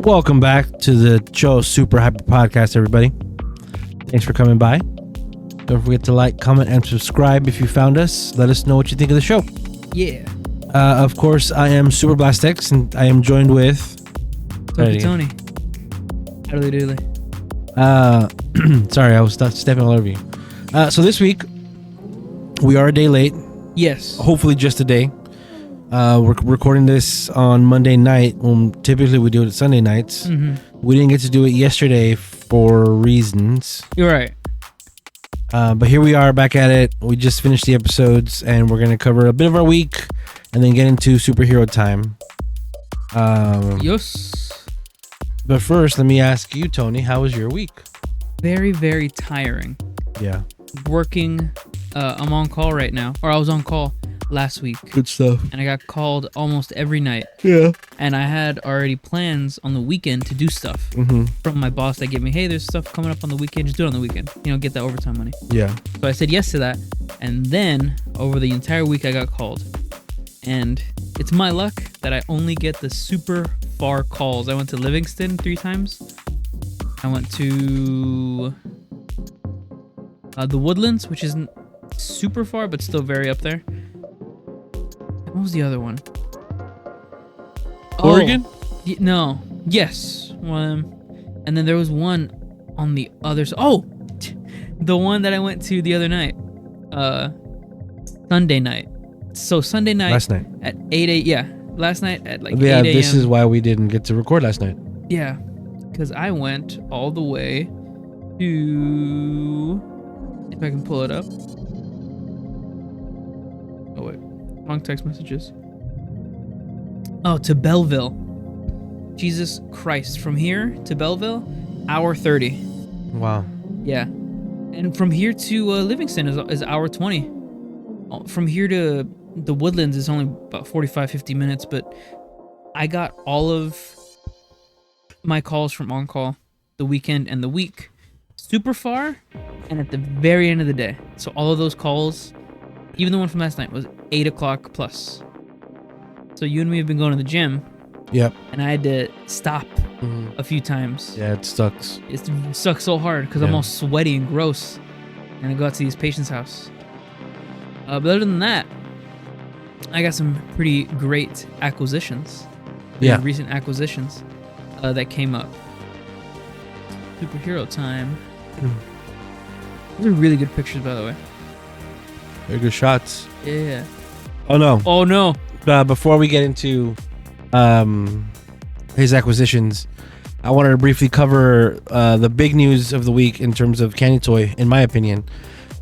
Welcome back to the Joe Super Hyper Podcast, everybody. Thanks for coming by. Don't forget to like, comment, and subscribe if you found us. Let us know what you think of the show. Yeah. Of course, I am Super Blast X, and I am joined with... Tony. Howdy doodly. Sorry, I was stepping all over you. So this week, we are a day late. Yes. Hopefully just a day. We're recording this on Monday night when typically we do it Sunday nights. Mm-hmm. We didn't get to do it yesterday for reasons. You're right. But here we are back at it. We just finished the episodes and we're going to cover a bit of our week and then get into superhero time. Yes. But first, let me ask you, Tony, how was your week? Very, very tiring. Yeah. Working, I'm on call right now, or I was on call last week. Good stuff. And I got called almost every night. Yeah. And I had already plans on the weekend to do stuff from my boss that gave me, hey, there's stuff coming up on the weekend. Just do it on the weekend. You know, get that overtime money. Yeah. So I said yes to that. And then over the entire week, I got called. And it's my luck that I only get the super far calls. I went to Livingston 3 times. I went to the Woodlands, which isn't super far, but still very up there. What was the other one? Oregon? No. Yes. And then there was one on the other side. Oh! The one that I went to the other night. Sunday night. So Sunday night. Last night. At 8 a.m. Yeah. Last night at like 8 Yeah, a.m. this is why we didn't get to record last night. Yeah. Because I went all the way to... If I can pull it up. Oh, wait. Wrong text messages. Oh, to Belleville. Jesus Christ. From here to Belleville, hour 30. Wow. Yeah. And from here to Livingston is hour 20. From here to the Woodlands is only about 45, 50 minutes, but I got all of my calls from on-call the weekend and the week super far and at the very end of the day. So all of those calls, even the one from last night, was 8 o'clock plus. So you and me have been going to the gym. Yep. And I had to stop a few times. Yeah, it sucks. It sucks so hard because I'm all sweaty and gross. And I go out to these patients' house. But other than that, I got some pretty great acquisitions. Recent acquisitions that came up. Superhero time. Those are really good pictures, by the way. Very good shots. Yeah. Oh, no. Oh, no. Before we get into his acquisitions, I wanted to briefly cover the big news of the week in terms of Candy Toy, in my opinion.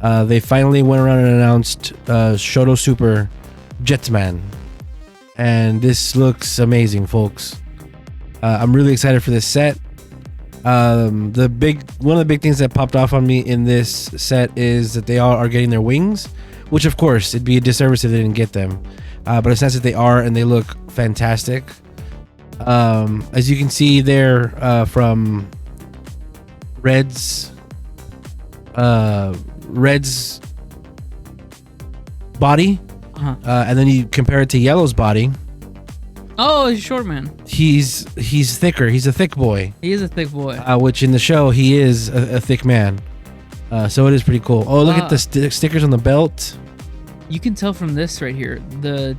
They finally went around and announced Shoto Super Jetsman. And this looks amazing, folks. I'm really excited for this set. One of the big things that popped off on me in this set is that they all are getting their wings, which of course it'd be a disservice if they didn't get them. But it's nice that they are, and they look fantastic. As you can see there, from Red's body, and then you compare it to Yellow's body. Oh, he's a short man. He's thicker. He's a thick boy. He is a thick boy. Which in the show he is a thick man. So it is pretty cool. Oh, look at the stickers on the belt. You can tell from this right here the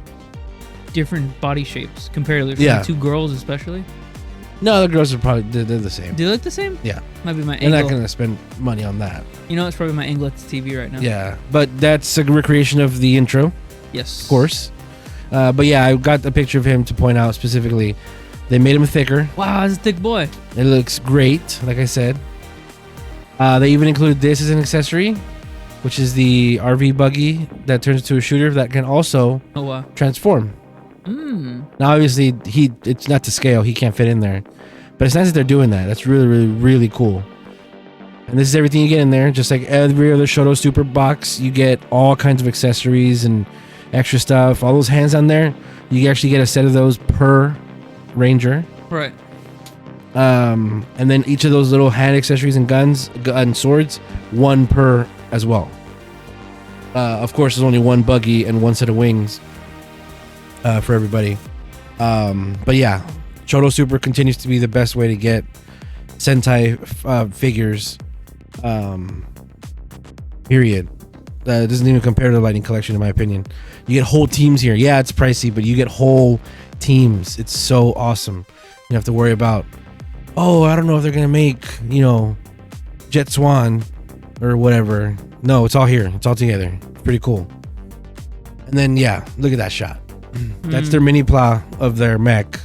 different body shapes comparatively from the 2 girls especially. No, the girls are probably they're the same. Do they look the same? Yeah. Might be my angle. angle. They're not gonna spend money on that. You know, it's probably my angle at the TV right now. Yeah, but that's a recreation of the intro. Yes. Of course. But yeah, I got a picture of him to point out specifically. They made him thicker. Wow, he's a thick boy. It looks great, like I said. They even included this as an accessory, which is the RV buggy that turns into a shooter that can also transform. Now, obviously, it's not to scale. He can't fit in there. But it's nice that they're doing that. That's really, really, really cool. And this is everything you get in there. Just like every other Shoto Super box, you get all kinds of accessories and extra stuff. All those hands on there, you actually get a set of those per Ranger. Right. And then each of those little hand accessories and guns and swords, 1 per as well. Of course, there's only 1 buggy and 1 set of wings for everybody. But yeah, Shoto Super continues to be the best way to get Sentai figures. Period. It doesn't even compare to the Lightning Collection, in my opinion. You get whole teams here. Yeah, it's pricey, but you get whole teams. It's so awesome. You have to worry about, oh, I don't know if they're gonna make, you know, Jet Swan or whatever. No, it's all here. It's all together. It's pretty cool. And then yeah, look at that shot. That's their mini pla of their mech,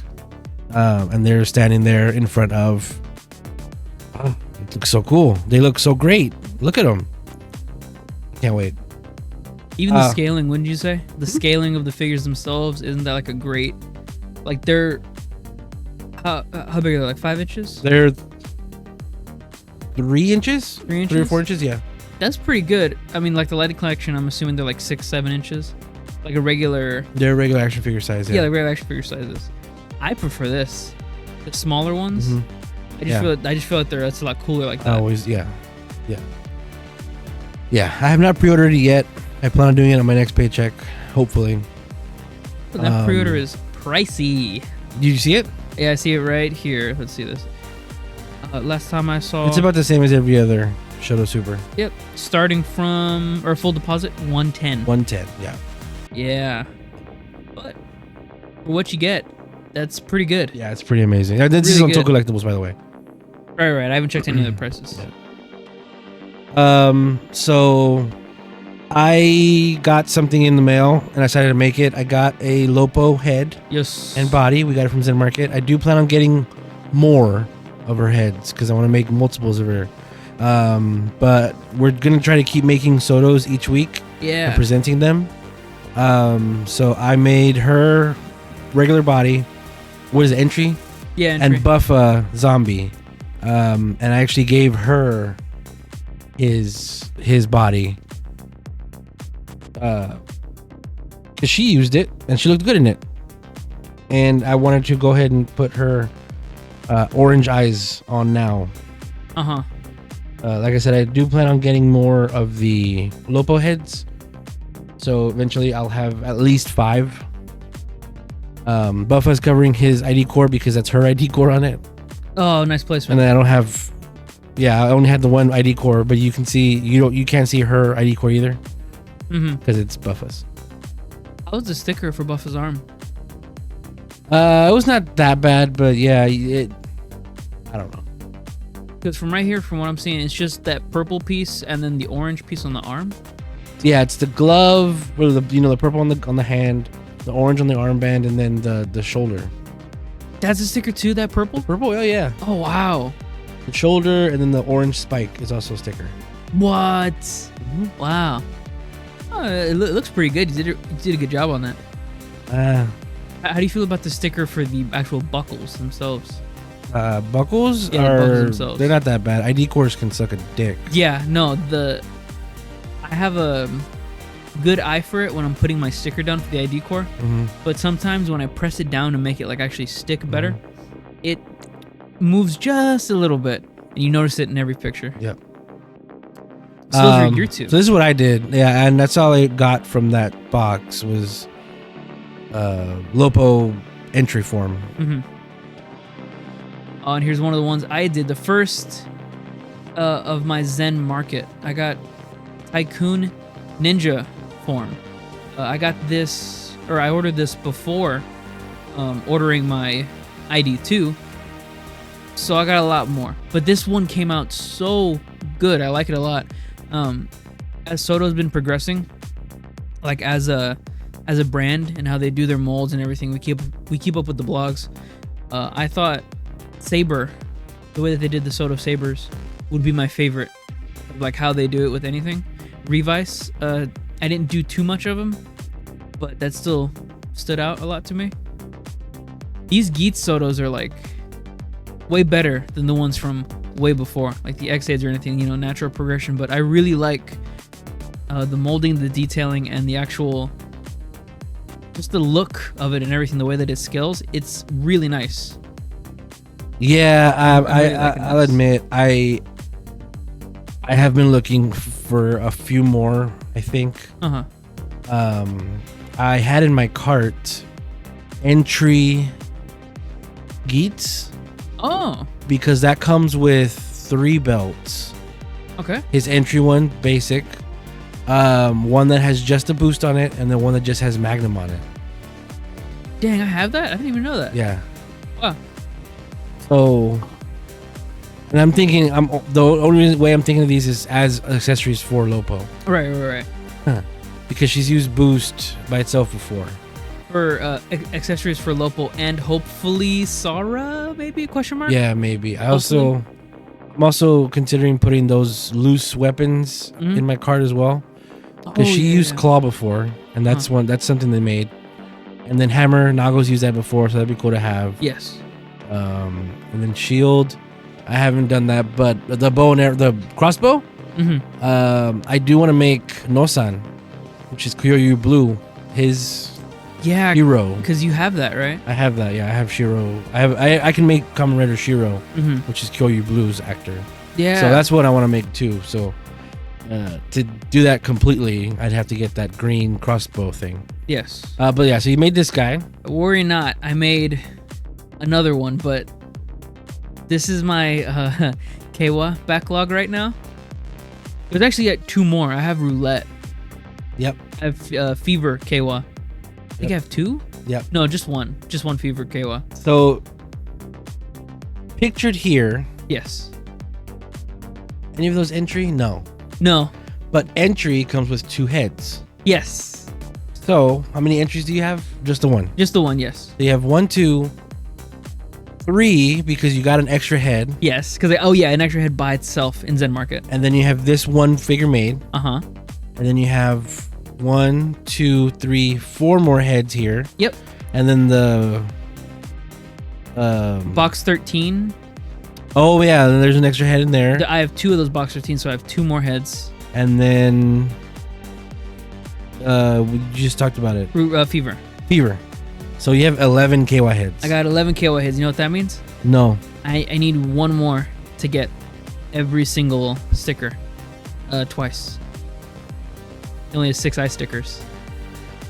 and they're standing there in front of. It looks so cool. They look so great. Look at them. Can't wait. Even the scaling, wouldn't you say? The scaling of the figures themselves, isn't that like a great, like they're, how big are they, like 5 inches? They're 3 inches? 3 inches? 3 or 4 inches, yeah. That's pretty good. I mean, like the Lighting Collection, I'm assuming they're like 6-7 inches. Like a regular. They're regular action figure size, yeah. Yeah, like regular action figure sizes. I prefer this. The smaller ones. I just feel like that's a lot cooler like that. Always, yeah. Yeah, I have not pre-ordered it yet. I plan on doing it on my next paycheck, hopefully. But that pre-order is pricey. Did you see it? Yeah, I see it right here. Let's see this. Last time I saw... It's about the same as every other Shoto Super. Yep. Starting from... Or full deposit, 110. 110, yeah. Yeah. But for what you get, that's pretty good. Yeah, it's pretty amazing. This is on Toku Collectibles, by the way. Right. I haven't checked any other prices. Yeah. So I got something in the mail and I decided to make it. I got a Lopo head and body. We got it from Zen Market. I do plan on getting more of her heads because I want to make multiples of her. But we're gonna try to keep making Sotos each week. Yeah. And presenting them. So I made her regular body. What is it, entry? Yeah, entry. And Buffa zombie. And I actually gave her his body because she used it and she looked good in it, and I wanted to go ahead and put her orange eyes on now. Like I said, I do plan on getting more of the Lopo heads, so eventually I'll have at least 5. Buffa's covering his ID core because that's her ID core on it. Oh, nice placement. And then I don't have. Yeah, I only had the one ID core, but you can see you can't see her ID core either, because it's Buffa's. How was the sticker for Buffa's arm? It was not that bad, but yeah, I don't know. Because from right here, from what I'm seeing, it's just that purple piece and then the orange piece on the arm. Yeah, it's the glove, or the purple on the hand, the orange on the armband, and then the shoulder. That's a sticker too. That purple. Purple, oh yeah. Oh wow. The shoulder and then the orange spike is also a sticker. What? Wow. Oh, it looks pretty good. You did a good job on that. How do you feel about the sticker for the actual buckles themselves? Buckles yeah, are buckles themselves. They're not that bad. ID cores can suck a dick. Yeah, no, I have a good eye for it when I'm putting my sticker down for the ID core, but sometimes when I press it down to make it like actually stick better, it moves just a little bit, and you notice it in every picture. Yep. So those are your two. So this is what I did. Yeah, and that's all I got from that box was Lopo entry form. Oh, and here's one of the ones I did. The first of my Zen Market. I got Tycoon Ninja form. I got this, or I ordered this before ordering my ID2. So I got a lot more. But this one came out so good. I like it a lot. As Soto's been progressing, like as a brand and how they do their molds and everything, we keep up with the blogs. I thought Saber, the way that they did the Soto Sabers, would be my favorite. Like how they do it with anything. Revice, I didn't do too much of them, but that still stood out a lot to me. These Geats Sotos are like way better than the ones from way before, like the X-Aids or anything, natural progression. But I really like the molding, the detailing, and the actual, just the look of it and everything, the way that it scales. It's really nice. Yeah, I'm really liking I'll this. admit I have been looking for a few more. I think Uh-huh. I had in my cart entry Geats Oh, because that comes with 3 belts. okay. His entry one, basic, one that has just a boost on it, and the one that just has Magnum on it. Dang, I have that? I didn't even know that. Yeah. Wow. So, and I'm thinking, the only way I'm thinking of these is as accessories for Lopo, Right. because she's used boost by itself before. For accessories for Lopo and hopefully Sara, maybe? Question mark? Yeah, maybe. I'm Hopefully. also considering putting those loose weapons in my cart as well, because she used claw before, and that's that's something they made. And then hammer, Nago's used that before, so that'd be cool to have. Yes. And then shield, I haven't done that, but the bow and arrow, the crossbow, I do want to make Nosan, which is Kyoryu Blue, his Yeah, hero. because you have that, right? I have that. Yeah, I have Shiro. I can make Kamen Rider Shiro, which is Kyoryu Blue's actor. Yeah. So that's what I want to make too. So to do that completely, I'd have to get that green crossbow thing. Yes. But yeah, so you made this guy. Worry not. I made another one, but this is my Keiwa backlog right now. There's actually 2 more. I have Roulette. Yep. I have Fever Keiwa. I think I have 2? Yep. No, just one. Just one Fever Keiwa. So pictured here, Yes. any of those entry? No. No. But entry comes with 2 heads. Yes. So how many entries do you have? Just the one. Just the one, yes. So you have 1, 2, 3 because you got an extra head, Yes, because an extra head by itself in Zen Market. and then you have this one figure made, Uh-huh. and then you have 1, 2, 3, 4 more heads here, Yep. and then the Box 13. oh yeah, then there's an extra head in there, I have 2 of those Box 13, so I have 2 more heads. and then we just talked about it, Fever. Fever. So you have 11 KY heads. I got 11 KO heads. You know what that means? No. I need 1 more to get every single sticker twice. It only has 6 eye stickers.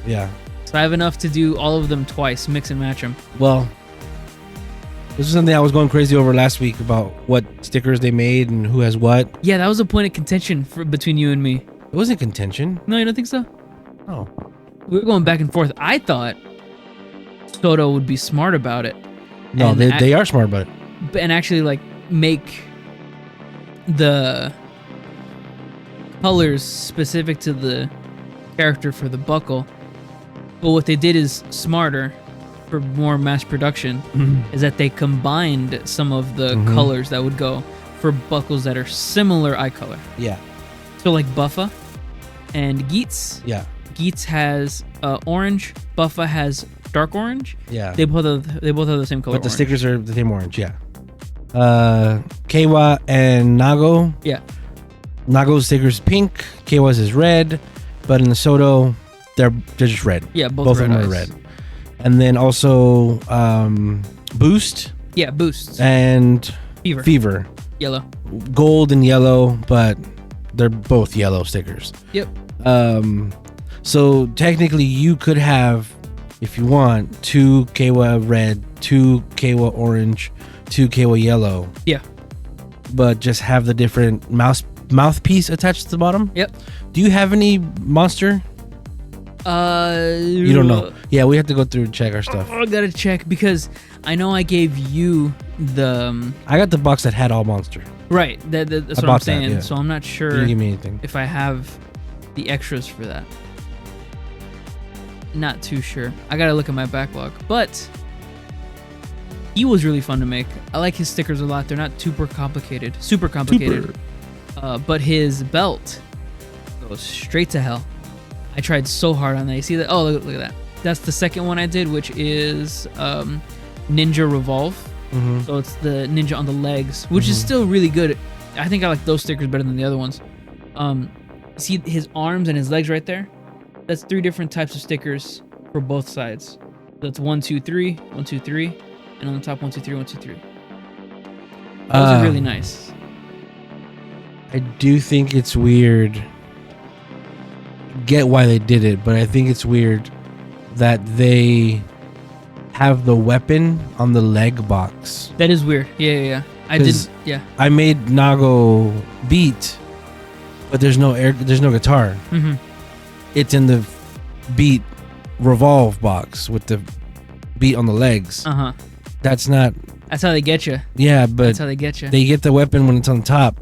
Yeah. So I have enough to do all of them twice, mix and match them. Well, this is something I was going crazy over last week about what stickers they made and who has what. Yeah, that was a point of contention between you and me. It wasn't contention. No, you don't think so? Oh. We were going back and forth. I thought Soto would be smart about it. No, And they are smart about it. and actually like make the colors specific to the character for the buckle. But what they did is smarter for more mass production is that they combined some of the colors that would go for buckles that are similar eye color. Yeah. So like Buffa and Geats. Yeah. Geats has orange. Buffa has dark orange. Yeah. They both have the same color. But the orange. stickers are the same orange, yeah. Keiwa and Nago. Yeah. Nago's stickers pink, Keiwa's is red, but in the Soto, they're just red. Yeah, both of red them are eyes. red. And then also Boost Yeah, boosts. and Fever. Yellow. Gold and yellow, but they're both yellow stickers. Yep. So technically you could have, if you want, 2 Keiwa red, 2 Keiwa orange, 2 Keiwa yellow. Yeah. But just have the different mouthpiece attached to the bottom. Yep. Do you have any monster? You don't know. Yeah, we have to go through and check our stuff. I gotta check because I know I gave you the I got the box that had all monster. right. That's I what I'm bought that, saying. yeah. So I'm not You sure didn't give me anything. if I have the extras for that. Not too sure. I gotta look at my backlog. But he was really fun to make. I like his stickers a lot. They're not super complicated. But his belt goes straight to hell. I tried so hard on that. You see that? Oh, look at that. That's the second one I did, which is Ninja Revolve. So it's the ninja on the legs, which is still really good. I think I like those stickers better than the other ones. See his arms and his legs right there? That's 3 different types of stickers for both sides. That's 1, 2, 3, 1, 2, 3, and on the top 1, 2, 3, 1, 2, 3. Those are really nice. I do think it's weird. Get why they did it, but I think it's weird that they have the weapon on the leg box. That is weird. Yeah. I did. Yeah. I made Nago beat, but there's no guitar. Mm-hmm. It's in the beat revolve box with the beat on the legs. That's how they get you. Yeah, but that's how they get you. They get the weapon when it's on top.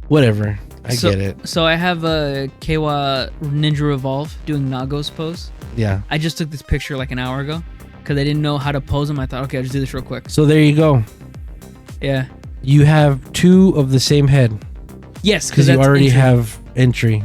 Whatever. I get it. So I have a Keiwa Ninja Revolve doing Nago's pose. Yeah. I just took this picture like an hour ago because I didn't know how to pose them. I thought, okay, I'll just do this real quick. So there you go. Yeah. You have 2 of the same head. Yes, because you already have entry.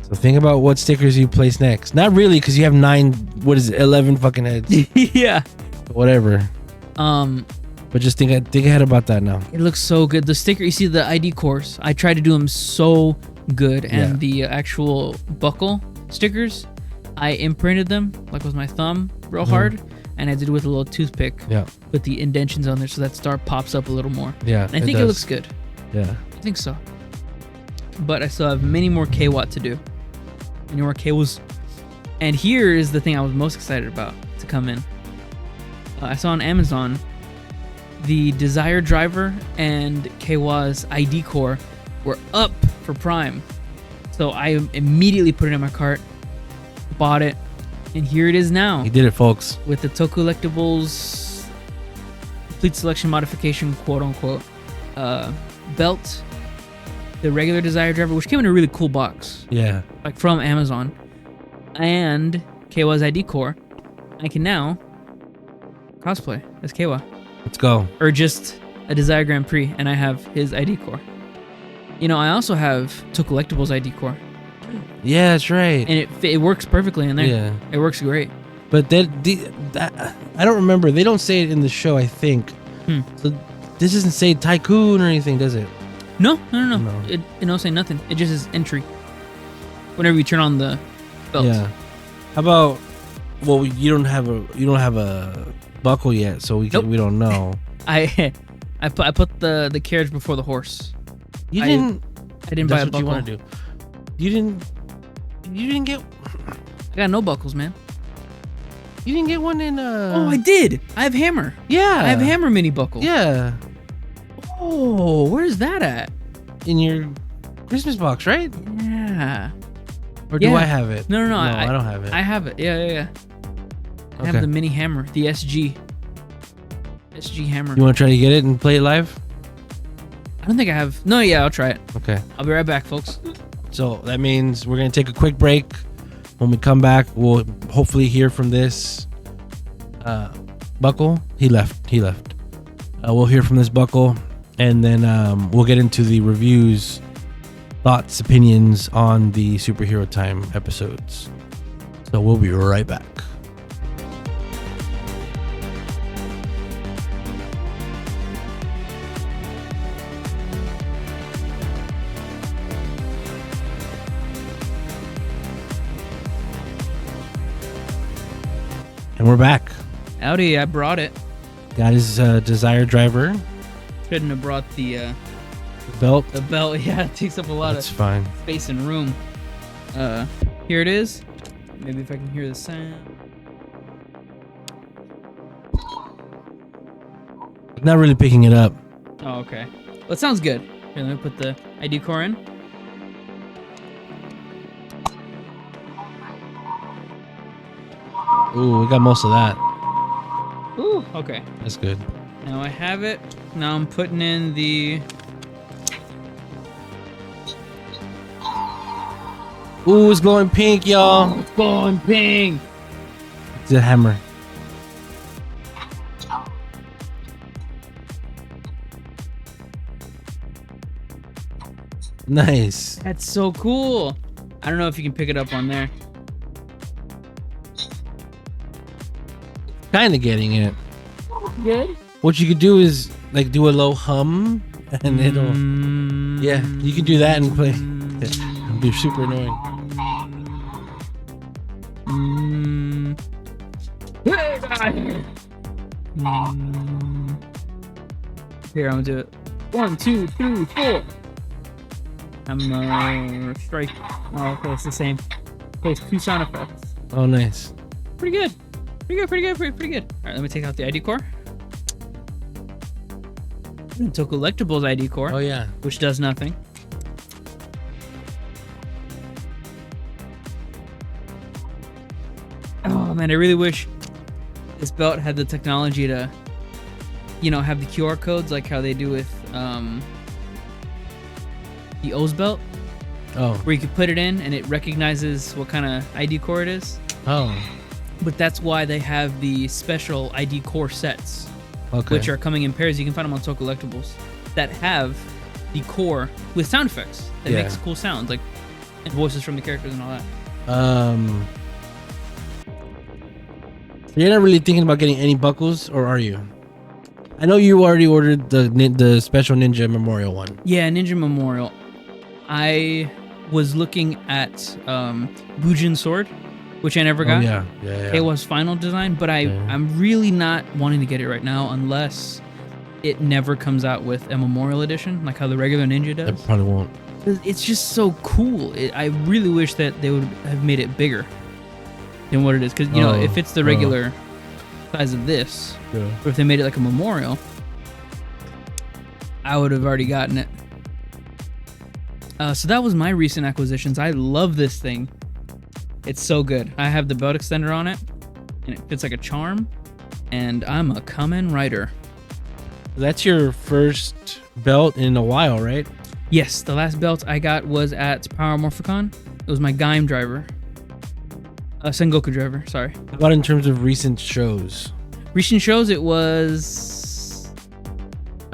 So think about what stickers you place next. Not really, because you have 11 fucking heads. Yeah. Whatever. But just think ahead about that now. It looks so good. The sticker, you see the ID cores. I tried to do them so good, and the actual buckle stickers, I imprinted them like with my thumb real hard, and I did it with a little toothpick. Yeah. With the indentions on there, so that star pops up a little more. Yeah. And I think it looks good. Yeah. I think so. But I still have many more K-Watt to do. Many more K-Watt. And here is the thing I was most excited about to come in. I saw on Amazon the Desire Driver and Keiwa's ID core were up for Prime. So I immediately put it in my cart, bought it, and here it is now. You did it, folks. With the Tokulectables complete selection modification, quote unquote, belt, the regular Desire Driver, which came in a really cool box. Yeah. Like from Amazon. And Keiwa's ID core. I can now cosplay as Keiwa. Let's go. Or just a Desire Grand Prix, and I have his ID core. You know, I also have Tokulectables ID core. Yeah, that's right. And it works perfectly in there. Yeah. It works great. But that I don't remember. They don't say it in the show, I think. So this doesn't say Tycoon or anything, does it? No. It don't say nothing. It just is entry. Whenever you turn on the belt. Yeah. How about? Well, you don't have a buckle yet, so we don't know. I put the carriage before the horse. I didn't buy a buckle. You want to do? You didn't get. I got no buckles, man. You didn't get one in. Oh, I did. I have hammer. Yeah. I have hammer mini buckle. Yeah. Oh, where's that at? In your Christmas box, right? Yeah. Or do I have it? No. I don't have it. I have it. Yeah. I have the mini hammer, the SG hammer. You want to try to get it and play it live? I don't think I have. No, yeah, I'll try it. Okay. I'll be right back, folks. So that means we're going to take a quick break. When we come back, we'll hopefully hear from this buckle. He left. We'll hear from this buckle, and then we'll get into the reviews, thoughts, opinions on the Superhero Time episodes. So we'll be right back. And we're back. Howdy, I brought it. Got his Desire Driver. Couldn't have brought the belt. The belt, yeah, it takes up a lot of space and room. Here it is. Maybe if I can hear the sound. Not really picking it up. Oh, okay. Well, it sounds good. Here, let me put the ID core in. Ooh, we got most of that. Ooh, okay. That's good. Now I have it. Now I'm putting in the... Ooh, it's glowing pink, y'all. It's glowing pink. It's a hammer. Nice. That's so cool. I don't know if you can pick it up on there. Kind of getting it. Good. What you could do is like do a low hum, and it'll. Yeah, you can do that and play. It'll be super annoying. Here, I'm gonna do it. 1, 2, 3, 4. I'm strike. Oh, okay, it's the same. Okay, it's 2 sound effects. Oh, nice. Pretty good. Pretty good. All right, let me take out the ID core. Took Collectibles ID core. Oh yeah. Which does nothing. Oh man, I really wish this belt had the technology to, have the QR codes like how they do with the O's belt. Oh. Where you could put it in and it recognizes what kind of ID core it is. Oh. But that's why they have the special ID core sets, Okay. which are coming in pairs. You can find them on Toy Collectibles that have the core with sound effects that makes cool sounds, like and voices from the characters and all that. You're not really thinking about getting any buckles, or are you? I know you already ordered the special Ninja Memorial one. Yeah, Ninja Memorial. I was looking at Bujin Sword, which I never got. Yeah. It was final design, but I'm really not wanting to get it right now unless it never comes out with a Memorial Edition, like how the regular Ninja does. It probably won't. It's just so cool. I really wish that they would have made it bigger than what it is, because if it's the regular size of this, or if they made it like a Memorial, I would have already gotten it. So that was my recent acquisitions. I love this thing. It's so good. I have the belt extender on it, and it fits like a charm, and I'm a Kamen rider. That's your first belt in a while, right? Yes, the last belt I got was at Power Morphicon. It was my Gaim driver. Sengoku driver, sorry. How about in terms of recent shows? Recent shows, it was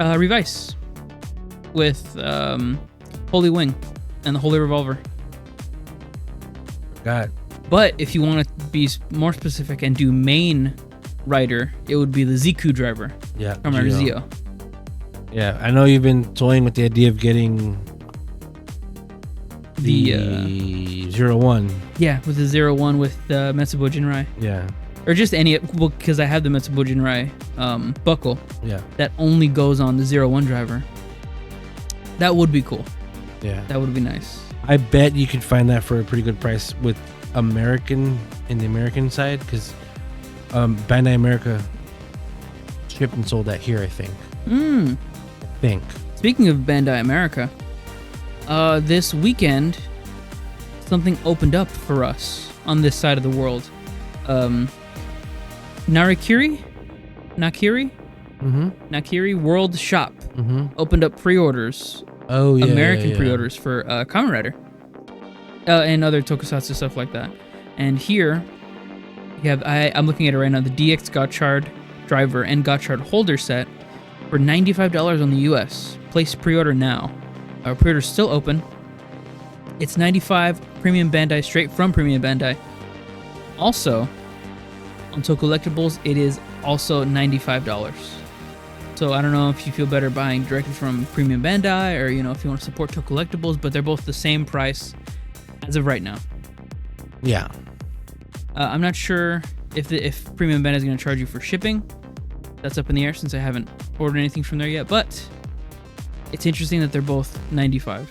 Revice with Holy Wing and the Holy Revolver. God. But if you want to be more specific and do main rider, it would be the Ziku driver. Yeah. From our Zio. Yeah, I know you've been toying with the idea of getting the 01. Yeah, with the 01 with the Metsubo Jinrai. Yeah. Or just any, because I have the Metsubo Jinrai buckle. Yeah. That only goes on the 01 driver. That would be cool. Yeah. That would be nice. I bet you could find that for a pretty good price with American in the American side, because Bandai America shipped and sold that here, I think. Speaking of Bandai America, this weekend something opened up for us on this side of the world. Nakiri World Shop opened up pre-orders. Oh yeah, American pre-orders for Kamen Rider and other tokusatsu stuff like that. And here you have I'm looking at it right now, the DX Gotchard driver and Gotchard holder set for $95 on the US. Place pre-order now. Our pre-order's still open. It's $95 Premium Bandai, straight from Premium Bandai. Also, on Toy Collectibles, it is also $95. So I don't know if you feel better buying directly from Premium Bandai, or if you want to support Toy Collectibles, but they're both the same price as of right now. Yeah. I'm not sure if Premium Bandai is going to charge you for shipping. That's up in the air since I haven't ordered anything from there yet, but it's interesting that they're both $95.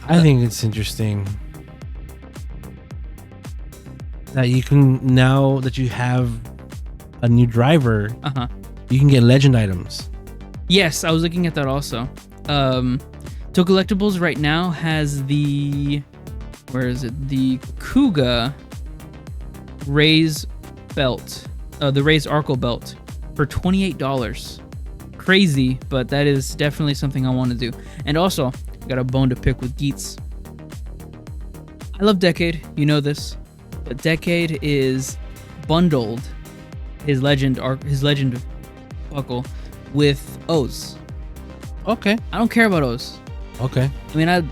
I think it's interesting that you can, now that you have a new driver, you can get legend items. Yes, I was looking at that also. Toy Collectibles right now has the, where is it? The Kuga Raise belt, the Raise Arco belt for $28. Crazy, but that is definitely something I want to do. And also, I got a bone to pick with Geets. I love DivKid, you know this, but DivKid is bundled his legend buckle with O's. Okay. I don't care about O's. Okay. I mean, I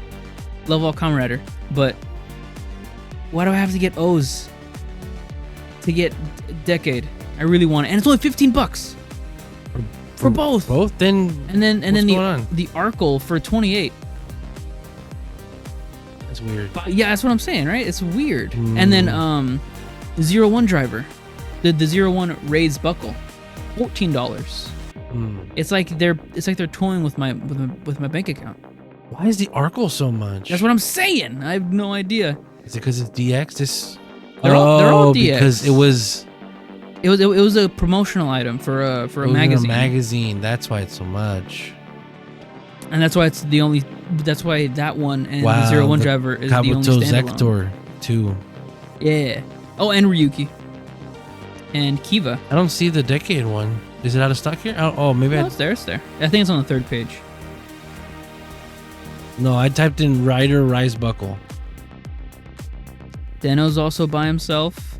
love all Kamen Rider, but why do I have to get O's to get DivKid? I really want it, and it's only $15 for both. Both? Then the Arkle for $28. That's weird. But yeah, that's what I'm saying, right? It's weird. And then the 01 driver, the 01 Raise buckle, $14. It's like they're toying with my bank account. Why is the Arkle so much? That's what I'm saying. I have no idea. Is it because it's DX? They're all DX. Because it was a promotional item for a magazine. Magazine. That's why it's so much. And that's why it's the only. That's why that one and the 01 driver is the only standalone. Zector too. Yeah. Oh, and Ryuki. And Kiva. I don't see the Decade one. Is it out of stock here? Oh, maybe it's there. It's there. I think it's on the 3rd page. No, I typed in Rider Rise Buckle. Deno's also by himself.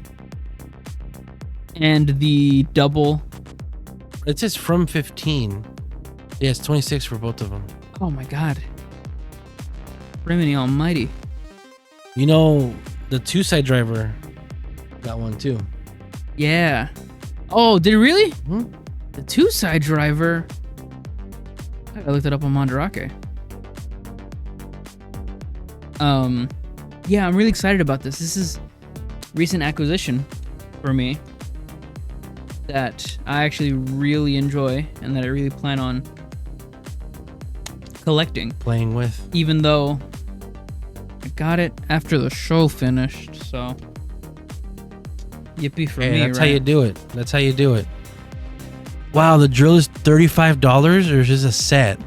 And the double. It says from 15. Yeah, it's 26 for both of them. Oh my god. Criminy almighty. You know, the 2-side driver got one too. Yeah. Oh, did it really? Hmm? The 2-side driver. I looked it up on Mandarake. Yeah, I'm really excited about this. This is recent acquisition for me that I actually really enjoy and that I really plan on collecting. Playing with. Even though I got it after the show finished, so yippee for me, that's right? how you do it. That's how you do it. Wow, the drill is $35 or is this a set?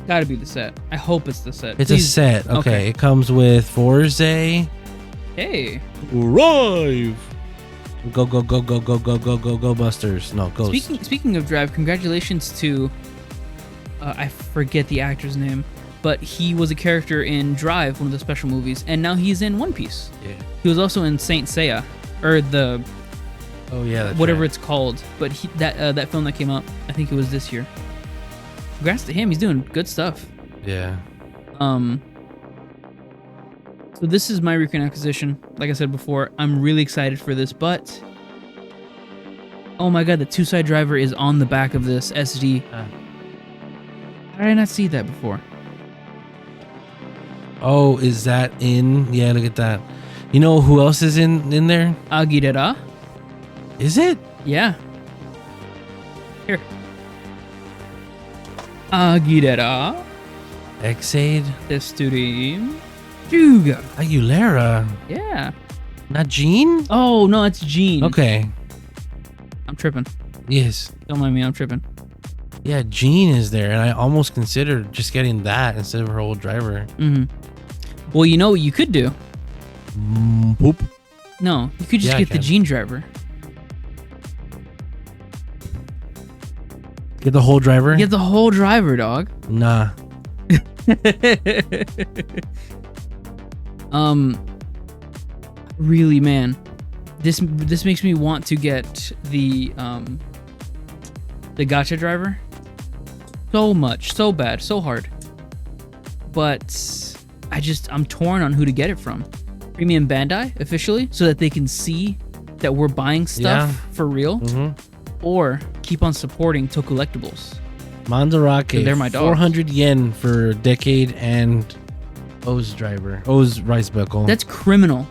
Gotta be the set. I hope it's the set. It's Please. a set. Okay. It comes with Forze. Hey. Arrive. Go, go, go, go, go, go, go, go, go, Busters. No, go. Speaking of Drive, congratulations to I forget the actor's name, but he was a character in Drive, one of the special movies, and now he's in One Piece. Yeah. He was also in Saint Seiya, or the that's whatever right. it's called. But that film that came out, I think it was this year. Congrats to him. He's doing good stuff. Yeah. So this is my recent acquisition. Like I said before, I'm really excited for this, but oh my god, the 2-side driver is on the back of this SD. How did I not see that before? Oh, is that in? Yeah, look at that. You know who else is in there? Aguilera. Is it? Yeah. Here. Aguilera. Exade. Testurim. Juga. Aguilera. Yeah. Not Jean? Oh, no, it's Jean. Okay. I'm tripping. Yes. Don't mind me, I'm tripping. Yeah, Jean is there, and I almost considered just getting that instead of her old driver. Mm-hmm. Well, you know what you could do? Poop. No, you could just get the Jean driver. Get the whole driver? Get the whole driver, dog. Nah. Really, man, this makes me want to get the Gotchard driver so much, so bad, so hard. But I'm torn on who to get it from. Premium Bandai officially, so that they can see that we're buying stuff for real, or keep on supporting Tocollectibles. Mandarake. They're my dogs. 400 yen for Decade and O's driver. O's rice buckle. That's criminal.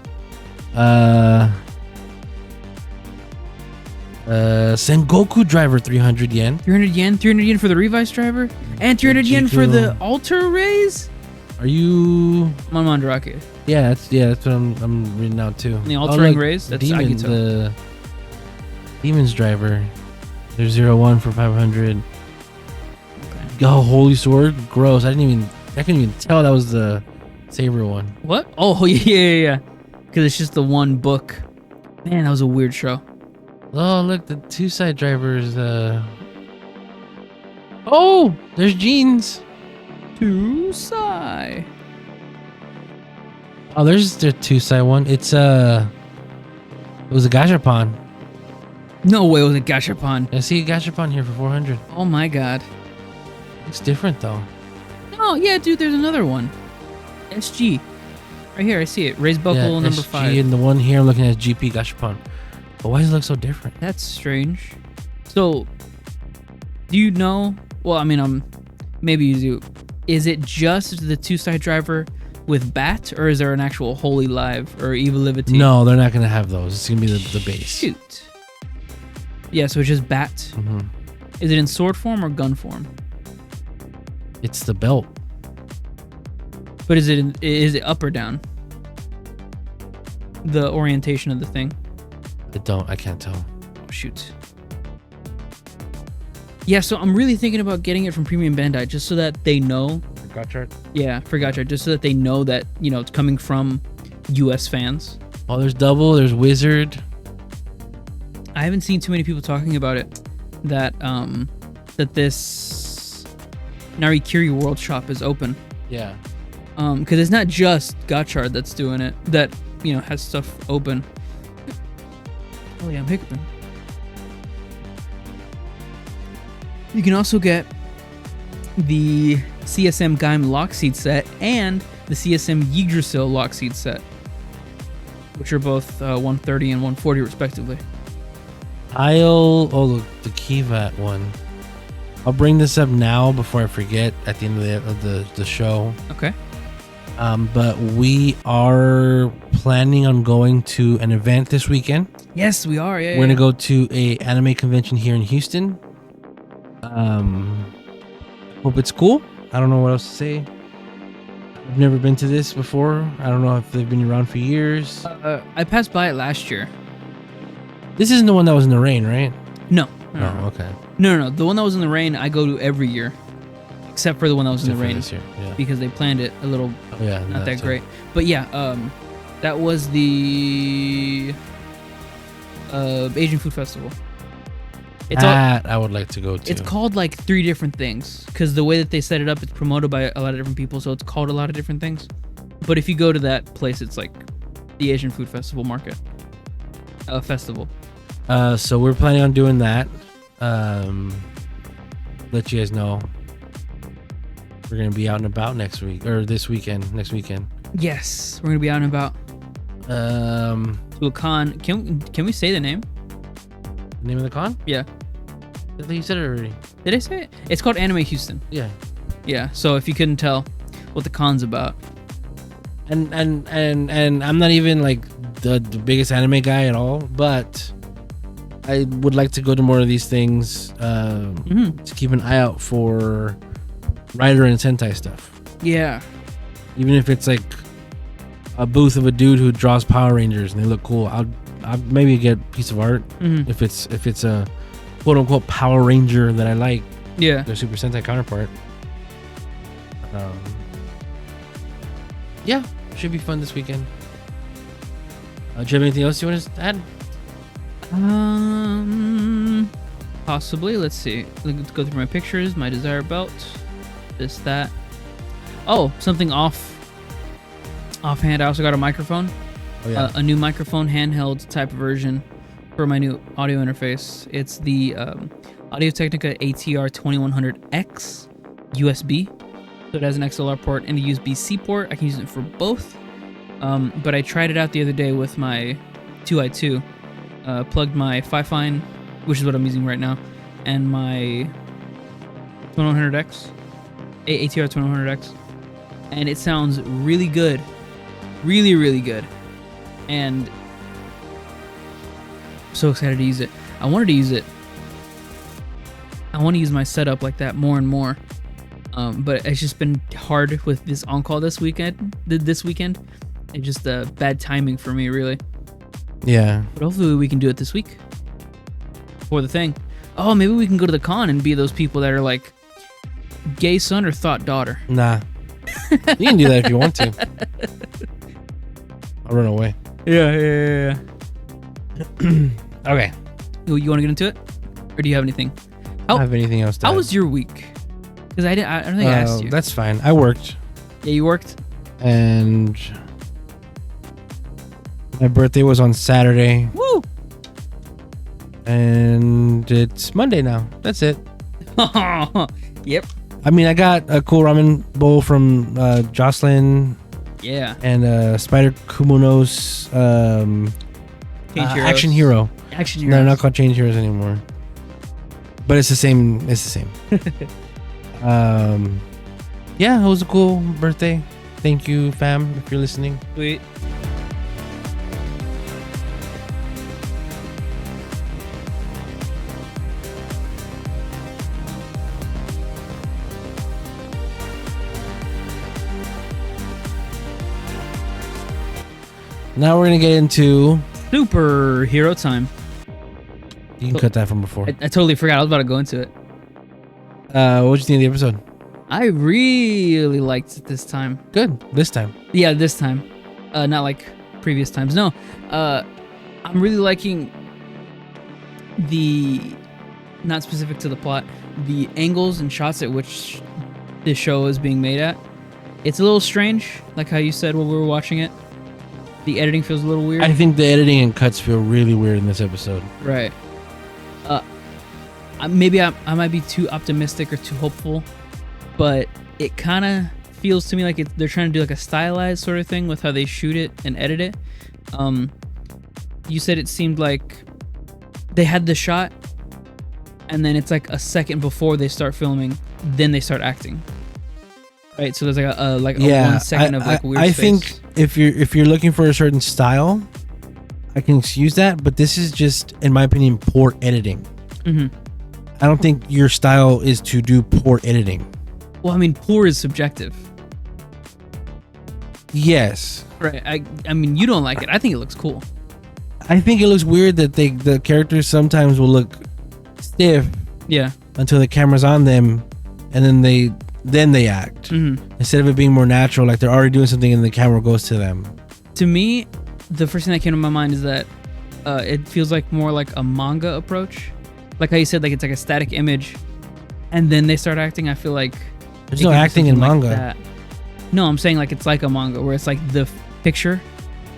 Sengoku driver 300 yen. 300 yen for the Revice driver, and 300 yen for the Alter Rays. Are you I'm on Mandarake. Yeah, that's what I'm reading out too. And the altering rays, that's Agito. The Demon's driver. There's 01 for 500. Okay. Oh, Holy Sword, gross. I couldn't even tell that was the Saber one. What? Oh yeah. Because it's just the one book. Man, that was a weird show. Oh, look, the 2-side drivers. Oh, there's Jeans. 2-side. Oh, there's the 2-side one. It was a Gashapon. No way, it was a Gashapon. I see a Gashapon here for 400. Oh my god. It's different though. Oh yeah, dude, there's another one. SG. Right here, I see it. Raise buckle number SG, 5. And the one here I'm looking at is GP Gashapon. But why does it look so different? That's strange. So, do you know? Well, I mean, maybe you do. Is it just the 2-side driver with Bat, or is there an actual Holy Live or Evil Livity? No, they're not gonna have those. It's gonna be the base. Shoot. Yeah, so it's just Bat. Is it in sword form or gun form? It's the belt. But is it up or down? The orientation of the thing. I can't tell. Oh, shoot. Yeah, so I'm really thinking about getting it from Premium Bandai just so that they know. Gotchard? Yeah, for Gotchard, just so that they know that, it's coming from US fans. Oh, there's Double, there's Wizard. I haven't seen too many people talking about it. That this Narikiri World Shop is open. Yeah. Because it's not just Gotchard that's doing it. That has stuff open. Oh yeah, I'm hiccuping. You can also get the CSM Gaim Lockseed set and the CSM Yggdrasil Lockseed set, which are both 130 and 140 respectively. The Kivat one. I'll bring this up now before I forget at the end of the show. Okay. But we are planning on going to an event this weekend. Yes, we are. Yeah, we're gonna go to a anime convention here in Houston. Hope it's cool. I don't know what else to say. I've never been to this before. I don't know if they've been around for years. I passed by it last year. This isn't the one that was in the rain, right? No. Okay. No. The one that was in the rain, I go to every year, except for the one that was in the rain this year, yeah. because they planned it a little not that great. But yeah, that was the Asian Food Festival. I would like to go to. It's called like 3 different things because the way that they set it up, it's promoted by a lot of different people, so it's called a lot of different things. But if you go to that place, it's like the Asian Food Festival festival. So we're planning on doing that. Let you guys know. We're gonna be out and about next week or this weekend. Next weekend. Yes, we're gonna be out and about. To a con. Can we say the name? The name of the con? Yeah. I think you said it already. Did I say it? It's called Anime Houston. Yeah. Yeah. So if you couldn't tell what the con's about. And I'm not even like the biggest anime guy at all, but I would like to go to more of these things to keep an eye out for Rider and Sentai stuff. Yeah. Even if it's like a booth of a dude who draws Power Rangers and they look cool, I'll maybe get a piece of art if it's a quote unquote Power Ranger that I like. Yeah. Their Super Sentai counterpart. Yeah, should be fun this weekend. Do you have anything else you want to add? Possibly. Let's see. Let's go through my pictures. My Desire belt. This, that. Oh, something offhand. I also got a microphone. Oh, yeah. A new microphone, handheld type version for my new audio interface. It's the Audio-Technica ATR 2100X USB. So it has an XLR port and a USB-C port. I can use it for both. But I tried it out the other day with my 2i2. Plugged my Fi-Fine, which is what I'm using right now, and my 2100X, ATR 2100X, and it sounds really good, really, really good, and I'm so excited to use it. I want to use my setup like that more and more, but it's just been hard with this on-call this weekend. It's just bad timing for me, really. Yeah. But hopefully we can do it this week for the thing. Oh, maybe we can go to the con and be those people that are like gay son or thought daughter. Nah. You can do that if you want to. I'll run away. Yeah. Okay. You want to get into it? Or do you have anything? I don't have anything else to How add. was your week? Because I don't think I asked you. That's fine. I worked. Yeah, you worked? And my birthday was on Saturday. Woo! And it's Monday now. That's it. Yep. I mean, I got a cool ramen bowl from Jocelyn. Yeah. And Spider Kumuno's Action Hero. Action Hero. No, they're not called Change Heroes anymore. But it's the same. It's the same. Yeah, it was a cool birthday. Thank you, fam, if you're listening. Sweet. Now we're gonna get into Superhero time. You can cut that from before. I totally forgot. I was about to go into it. What did you think of the episode? I really liked it this time. Good. This time. Yeah, this time. Not like previous times. No. I'm really liking the, not specific to the plot, the angles and shots at which this show is being made at. It's a little strange, like how you said while we were watching it. The editing feels a little weird. I think the editing and cuts feel really weird in this episode. Right. Maybe I might be too optimistic or too hopeful, but it kind of feels to me like they're trying to do like a stylized sort of thing with how they shoot it and edit it. You said it seemed like they had the shot, and then it's like a second before they start filming, then they start acting. Right, so there's like a 1 second of like weird I space. think if you're looking for a certain style, I can excuse that, but this is just, in my opinion, poor editing. Mm-hmm. I don't think your style is to do poor editing. Well, I mean, poor is subjective. Yes. Right. I mean, you don't like it. I think it looks cool. I think it looks weird that the characters sometimes will look stiff. Yeah. Until the camera's on them, and then they act. Mm-hmm. Instead of it being more natural, like they're already doing something and the camera goes to them. To me, the first thing that came to my mind is that it feels like more like a manga approach. Like how you said, like it's like a static image, and then they start acting. I feel like there's no acting in manga. Like no, I'm saying like it's like a manga where it's like the picture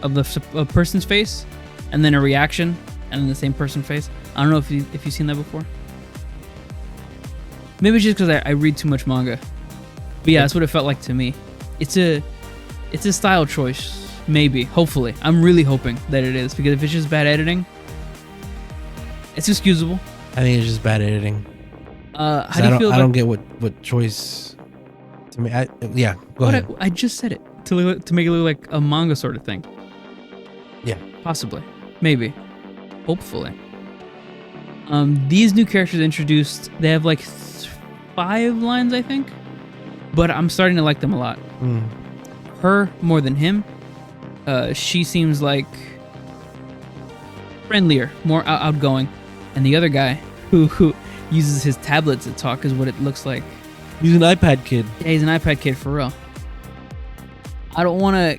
of a person's face, and then a reaction, and then the same person's face. I don't know if you've seen that before. Maybe it's just because I read too much manga. But yeah, that's what it felt like to me. It's a style choice, maybe, hopefully. I'm really hoping that it is, because if it's just bad editing, it's excusable. I think it's just bad editing. How do you feel? I don't get what choice to me. Go ahead. I just said it to make it look like a manga sort of thing. Yeah, possibly, maybe, hopefully. These new characters introduced, they have like 5 lines, I think, but I'm starting to like them a lot. Her more than him. She seems like friendlier, more outgoing. And the other guy who uses his tablet to talk is what it looks like. He's an iPad kid. Yeah, he's an iPad kid for real. I don't want to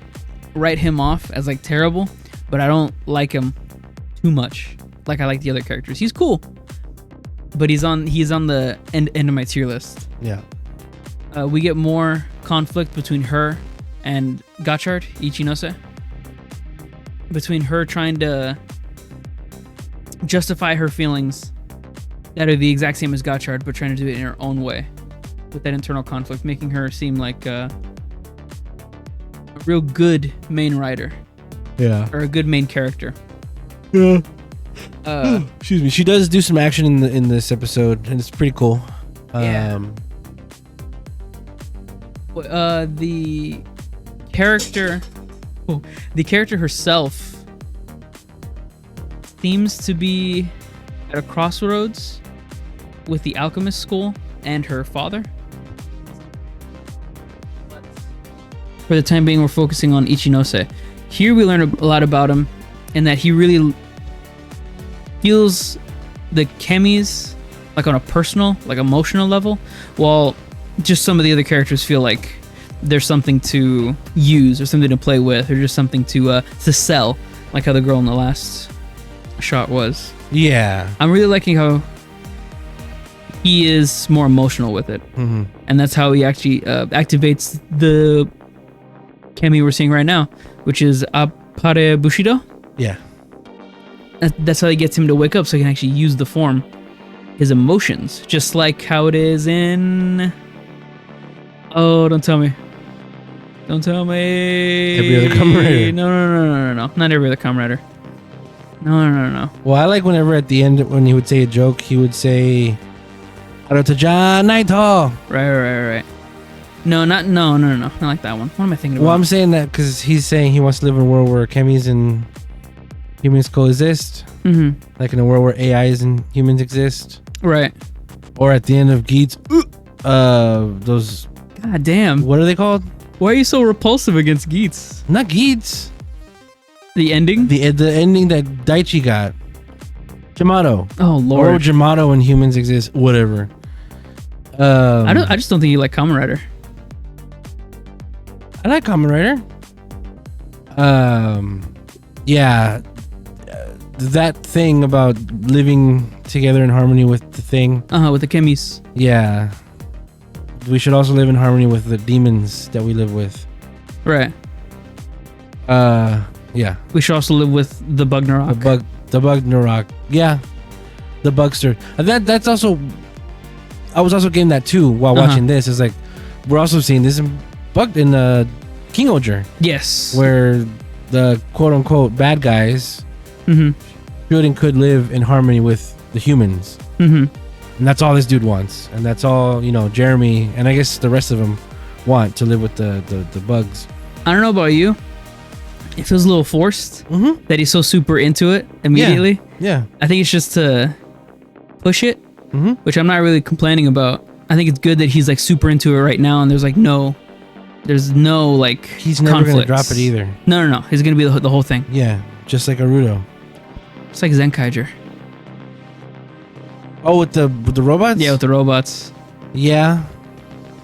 write him off as like terrible, but I don't like him too much. Like I like the other characters. He's cool, but he's on the end of my tier list. Yeah. We get more conflict between her and Gotchard, Ichinose. Between her trying to justify her feelings that are the exact same as Gotchard, but trying to do it in her own way, with that internal conflict, making her seem like a real good main writer. Yeah. Or a good main character. Yeah. Excuse me. She does do some action in this episode, and it's pretty cool. Yeah. The character herself seems to be at a crossroads with the alchemist school and her father. For the time being, we're focusing on Ichinose. Here we learn a lot about him, and that he really feels the chemis like on a personal, like emotional level, while just some of the other characters feel like there's something to use or something to play with or just something to sell, like how the girl in the last shot was. Yeah. I'm really liking how he is more emotional with it. Mm-hmm. And that's how he actually activates the chemi we're seeing right now, which is Appare Bushido. Yeah. That's how he gets him to wake up so he can actually use the form, his emotions, just like how it is in... Oh, don't tell me. Don't tell me. Every other Kamen Rider. No. Not every other Kamen Rider. No. Well, I like whenever at the end, when he would say a joke, he would say, Arotaja Naito. Right. No. Not like that one. What am I thinking about? Well, I'm saying that because he's saying he wants to live in a world where chemis and humans coexist. Mm-hmm. Like in a world where AIs and humans exist. Right. Or at the end of Geats, those... God damn. What are they called? Why are you so repulsive against Geats? Not Geats. The ending? The ending that Daichi got. Jamato. Oh Lord. Jamato and humans exist. Whatever. I just don't think you like Kamen Rider. I like Kamen Rider. Yeah. That thing about living together in harmony with the thing. With the Kemis. Yeah. We should also live in harmony with the demons that we live with. Right. Yeah. We should also live with the Bugnarok. The Bugnarok. Yeah. The Bugster. That's also... I was also getting that too while watching this. It's like, we're also seeing this in King-Ohger. Yes. Where the quote-unquote bad guys should and could live in harmony with the humans. And that's all this dude wants. And that's all, Jeremy and I guess the rest of them want, to live with the bugs. I don't know about you. It feels a little forced that he's so super into it immediately. Yeah. I think it's just to push it, which I'm not really complaining about. I think it's good that he's like super into it right now, and there's no like he's never gonna drop it either. No. He's gonna be the whole thing. Yeah, just like Aruto. It's like Zenkaiger. Oh, with the robots? Yeah, with the robots. Yeah.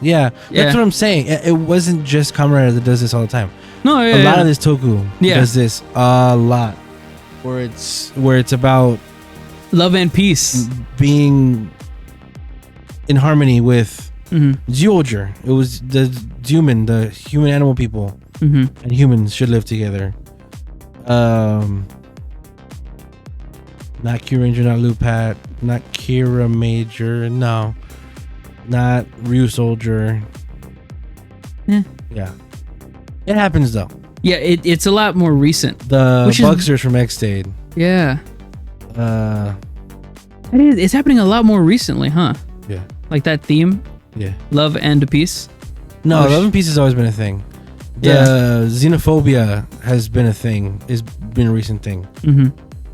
That's what I'm saying. It wasn't just Kamen Rider that does this all the time. No, a lot of this Toku does this a lot, where it's about love and peace, being in harmony with Zyuohger. It was the human animal people, and humans should live together. Not Q Ranger, not Lupat, not Kira Major, no, not Ryu Soldier. Yeah. It happens though. Yeah, it's a lot more recent. The Bugsters from X-Stayed. Yeah. It's happening a lot more recently, huh? Yeah. Like that theme? Yeah. Love and peace? No, love and peace has always been a thing. The xenophobia has been a thing. It's been a recent thing.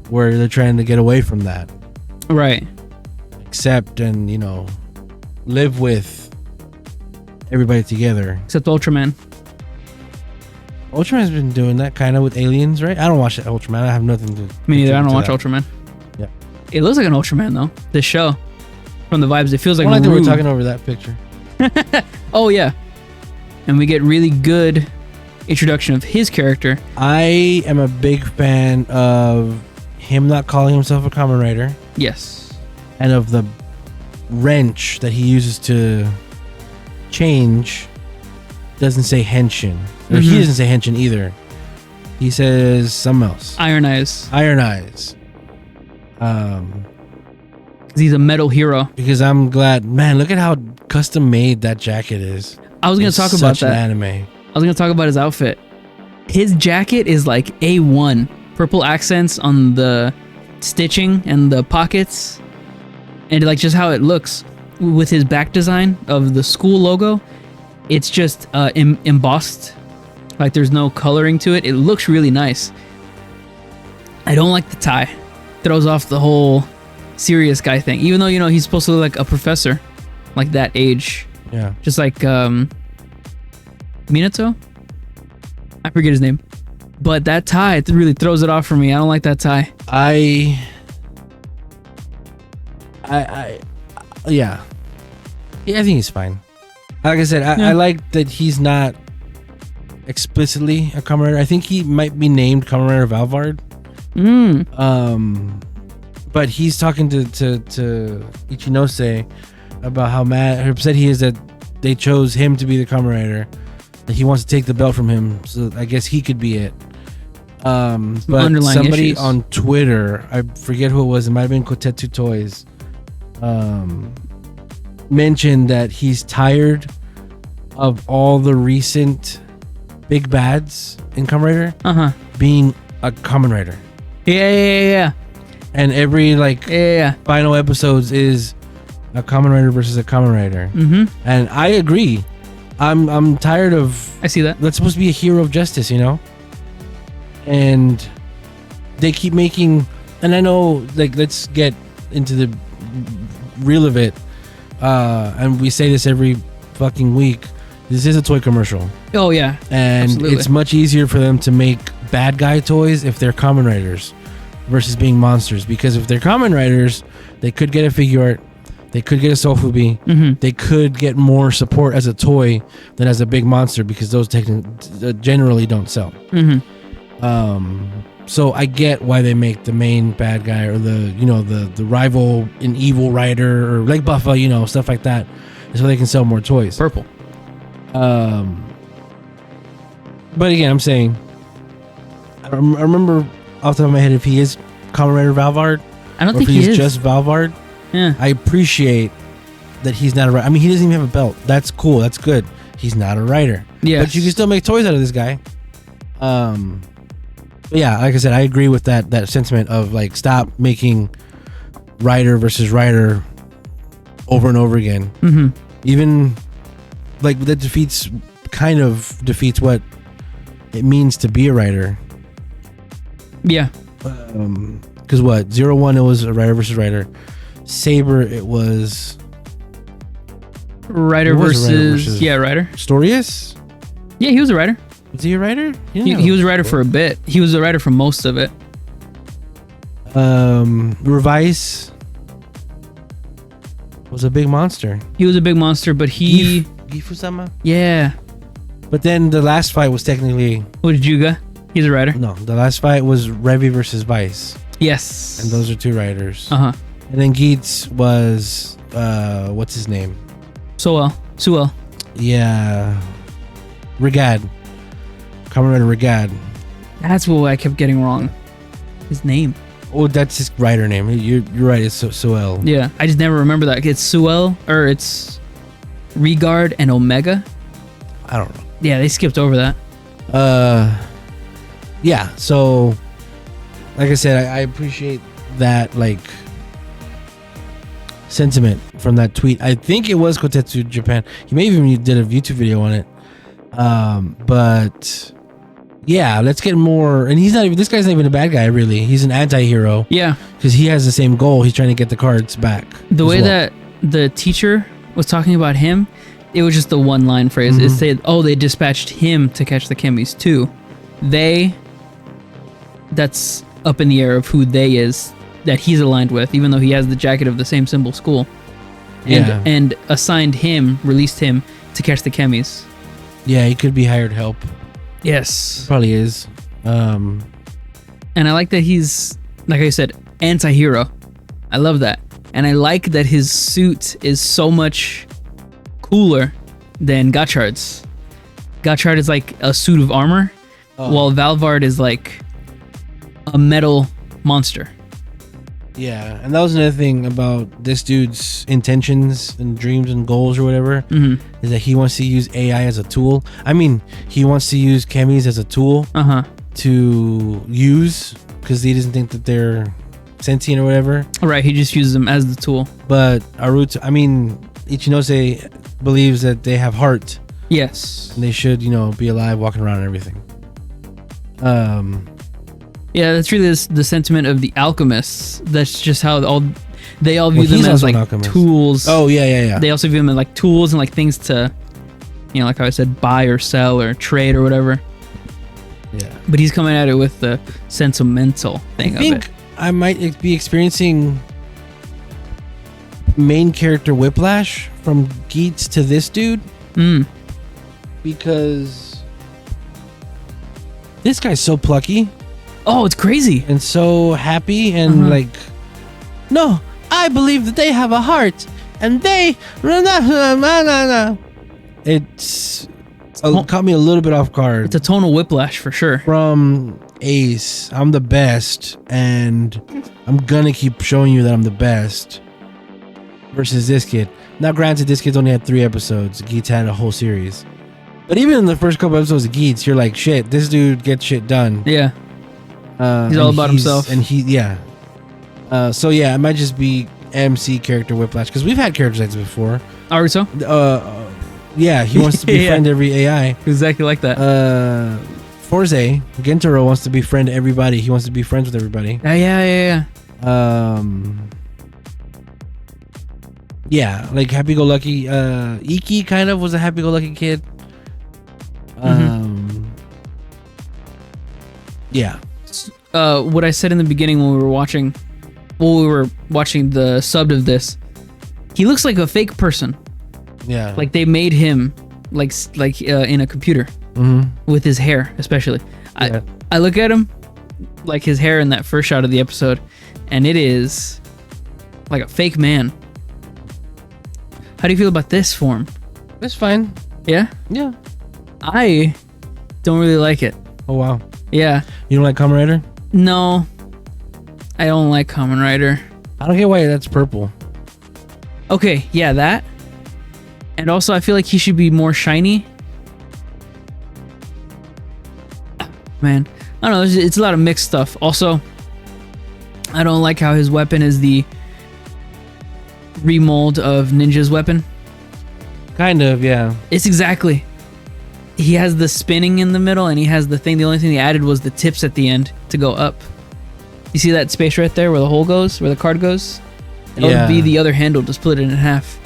Where they're trying to get away from that. Right. Accept and, live with everybody together. Except Ultraman. Ultraman's been doing that kind of with aliens, right? I don't watch Ultraman. I have nothing to... Me neither. I don't watch Ultraman. Yeah. It looks like an Ultraman, though. This show. From the vibes, it feels like I think we're talking over that picture. Oh, yeah. And we get really good introduction of his character. I am a big fan of him not calling himself a Kamen Rider. Yes. And of the wrench that he uses to change doesn't say henshin. Or he doesn't say henshin either. He says something else. Iron Eyes. Iron Eyes. He's a metal hero. Because I'm glad, man, look at how custom made that jacket is. I was going to talk about that. Anime. I was going to talk about his outfit. His jacket is like A1. Purple accents on the stitching and the pockets. And like just how it looks with his back design of the school logo. It's just embossed. Like there's no coloring to it. It looks really nice. I don't like the tie. Throws off the whole serious guy thing. Even though, he's supposed to look like a professor. Like that age. Yeah. Just like Minato? I forget his name. But that tie, it really throws it off for me. I don't like that tie. Yeah, I think he's fine. Like I said, I like that he's not explicitly a Kamen Rider. I think he might be named Kamen Rider Valvard. But he's talking to Ichinose about how mad or upset he is that they chose him to be the Kamen Rider. That he wants to take the belt from him, so I guess he could be it. But somebody issues on Twitter, I forget who it was, it might have been Kotetsu Toys, mentioned that he's tired of all the recent big bads in Kamen Rider being a Kamen Rider. Yeah. And every final episodes is a Kamen Rider versus a Kamen Rider. And I agree. I'm tired of... I see that. That's supposed to be a hero of justice, And they keep making... And I know, let's get into the real of it. And we say this every fucking week. This is a toy commercial. Oh, yeah. And absolutely. It's much easier for them to make bad guy toys if they're Kamen Riders versus being monsters. Because if they're Kamen Riders, they could get a figure art, they could get a Sofubi, they could get more support as a toy than as a big monster, because those generally don't sell. So I get why they make the main bad guy or the rival an evil rider, or like Buffa, stuff like that, so they can sell more toys. Purple. But again, I'm saying, I remember off the top of my head if he is Kamen Rider Valvard. I don't or think if he he's is. just Valvard. Yeah. I appreciate that he's not a rider. I mean, he doesn't even have a belt. That's cool. That's good. He's not a rider. Yeah. But you can still make toys out of this guy. But yeah, like I said, I agree with that sentiment of like, stop making rider versus rider over and over again. Even like that kind of defeats what it means to be a rider. Yeah. Because what 01 it was a rider versus rider. Saber it was Rider versus Rider. Storius. Yeah, he was a rider. Was he a rider? He was a rider for a bit. He was a rider for most of it. Revice was a big monster. He was a big monster, but he Gifu-sama. Yeah. But then the last fight was technically What did Juga? He's a rider. No, the last fight was Revi versus Vice. Yes. And those are two riders. And then Geets was what's his name? Suel. Yeah. Regad. Kamen Rider Regad. That's what I kept getting wrong. His name. Oh, that's his rider name. You're right. It's Suel. Yeah, I just never remember that. It's Suel, or it's Regard and Omega. I don't know. Yeah, they skipped over that. Yeah. So, like I said, I appreciate that sentiment from that tweet. I think it was Kotetsu Japan. He may even did a YouTube video on it. But yeah, let's get more. And this guy's not even a bad guy, really. He's an anti-hero. Yeah, because he has the same goal. He's trying to get the cards back. The way that the teacher was talking about him, it was just the one line phrase. It said, they dispatched him to catch the Kemis too. That's up in the air of who they is that he's aligned with, even though he has the jacket of the same symbol school. And assigned him, released him to catch the Kemis. Yeah, he could be hired help. Yes. Probably is. And I like that he's, like I said, anti-hero. I love that. And I like that his suit is so much cooler than Gotchard's. Gotchard is like a suit of armor, while Valvard is like a metal monster. Yeah, and that was another thing about this dude's intentions and dreams and goals or whatever, is that he wants to use AI as a tool. I mean, he wants to use Kemis as a tool to use, because he doesn't think that they're sentient or whatever. Right, he just uses them as the tool. But Ichinose believes that they have heart. Yes. And they should, be alive, walking around and everything. Yeah, that's really the sentiment of the alchemists. That's just how they all view them as like tools. Oh, yeah. They also view them as like tools and like things to, like how I said, buy or sell or trade or whatever. Yeah. But he's coming at it with the sentimental thing of it. I think I might be experiencing main character whiplash from Geets to this dude. Because this guy's so plucky. Oh, it's crazy. And so happy and no, I believe that they have a heart and they it's caught me a little bit off guard. It's a tonal whiplash for sure. From Ace, I'm the best and I'm gonna keep showing you that I'm the best, versus this kid. Now granted, this kid's only had 3 episodes. Geets had a whole series. But even in the first couple episodes of Geets, you're like, shit, this dude gets shit done. Yeah. He's all about himself. And so yeah, it might just be MC character whiplash, because we've had characters like this before. Are we so? Yeah, he wants to befriend every AI. Exactly like that. Forze, Gentaro wants to befriend everybody. He wants to be friends with everybody. Yeah. Yeah, like happy-go-lucky. Iki kind of was a happy-go-lucky kid. Yeah. What I said in the beginning when we were watching the subbed of this, he looks like a fake person. Yeah. Like they made him like in a computer with his hair, especially. Yeah. I look at him like his hair in that first shot of the episode, and it is like a fake man. How do you feel about this form? It's fine. Yeah? Yeah. I don't really like it. Oh, wow. Yeah. You don't like Kamen Rider? No. I don't like Kamen Rider. I don't get why that's purple. Okay, yeah, that. And also, I feel like he should be more shiny. Man, I don't know. It's a lot of mixed stuff. Also, I don't like how his weapon is the remold of Ninja's weapon. Kind of, yeah. It's exactly. He has the spinning in the middle, and he has the thing. The only thing he added was the tips at the end to go up. You see that space right there where the hole goes, where the card goes? That would be the other handle to split it in half.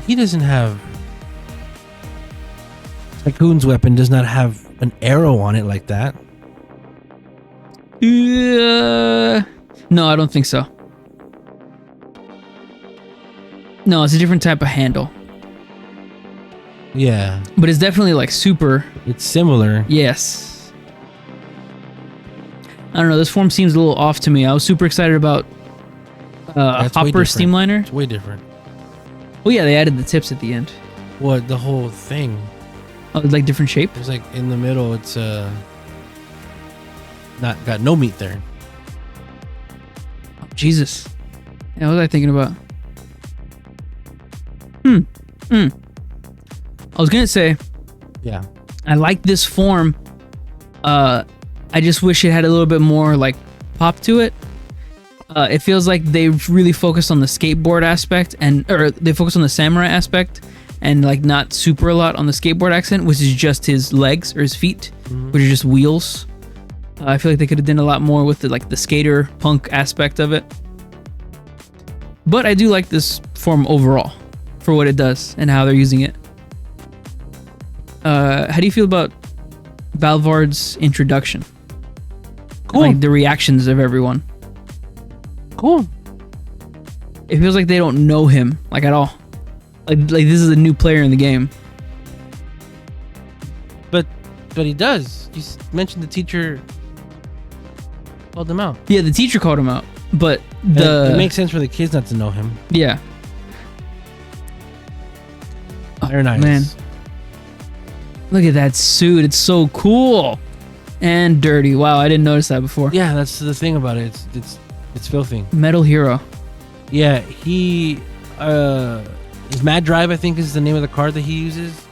He doesn't have... Tycoon's weapon does not have an arrow on it like that. No, I don't think so. No, it's a different type of handle. Yeah. But it's definitely like super. It's similar. Yes. I don't know. This form seems a little off to me. I was super excited about Hopper Steamliner. It's way different. Oh yeah, they added the tips at the end. What? The whole thing? Oh, like different shape? It's like in the middle, it's not got no meat there. Oh, Jesus. Yeah, what was I thinking about? I was gonna say, yeah, I like this form. I just wish it had a little bit more like pop to it. It feels like they really focused on the skateboard aspect, or they focused on the samurai aspect, and like not super a lot on the skateboard accent, which is just his legs or his feet, which are just wheels. I feel like they could have done a lot more with the skater punk aspect of it. But I do like this form overall for what it does and how they're using it. How do you feel about Valvard's introduction? Cool. Like the reactions of everyone. Cool. It feels like they don't know him like at all. Like this is a new player in the game. But he does. You mentioned the teacher called him out. Yeah, the teacher called him out, but it makes sense for the kids not to know him. Yeah. Very nice. Man. Look at that suit. It's so cool. And dirty. Wow, I didn't notice that before. Yeah, that's the thing about it. It's filthy. Metal Hero. Yeah, he his Mad Drive, I think, is the name of the card that he uses.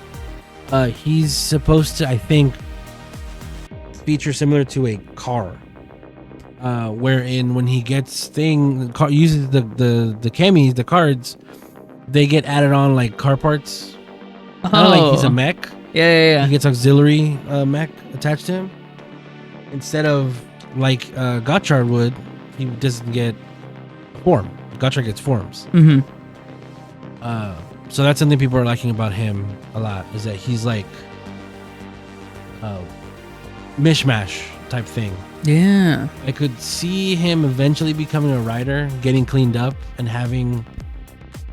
He's supposed to, I think, feature similar to a car. Wherein when he gets uses the camis, the cards, they get added on like car parts. Kind of like he's a mech. Yeah. He gets auxiliary mech attached to him. Instead of like Gotchard would, he doesn't get a form. Gotchard gets forms. So that's something people are liking about him a lot, is that he's like mishmash type thing. Yeah. I could see him eventually becoming a rider, getting cleaned up and having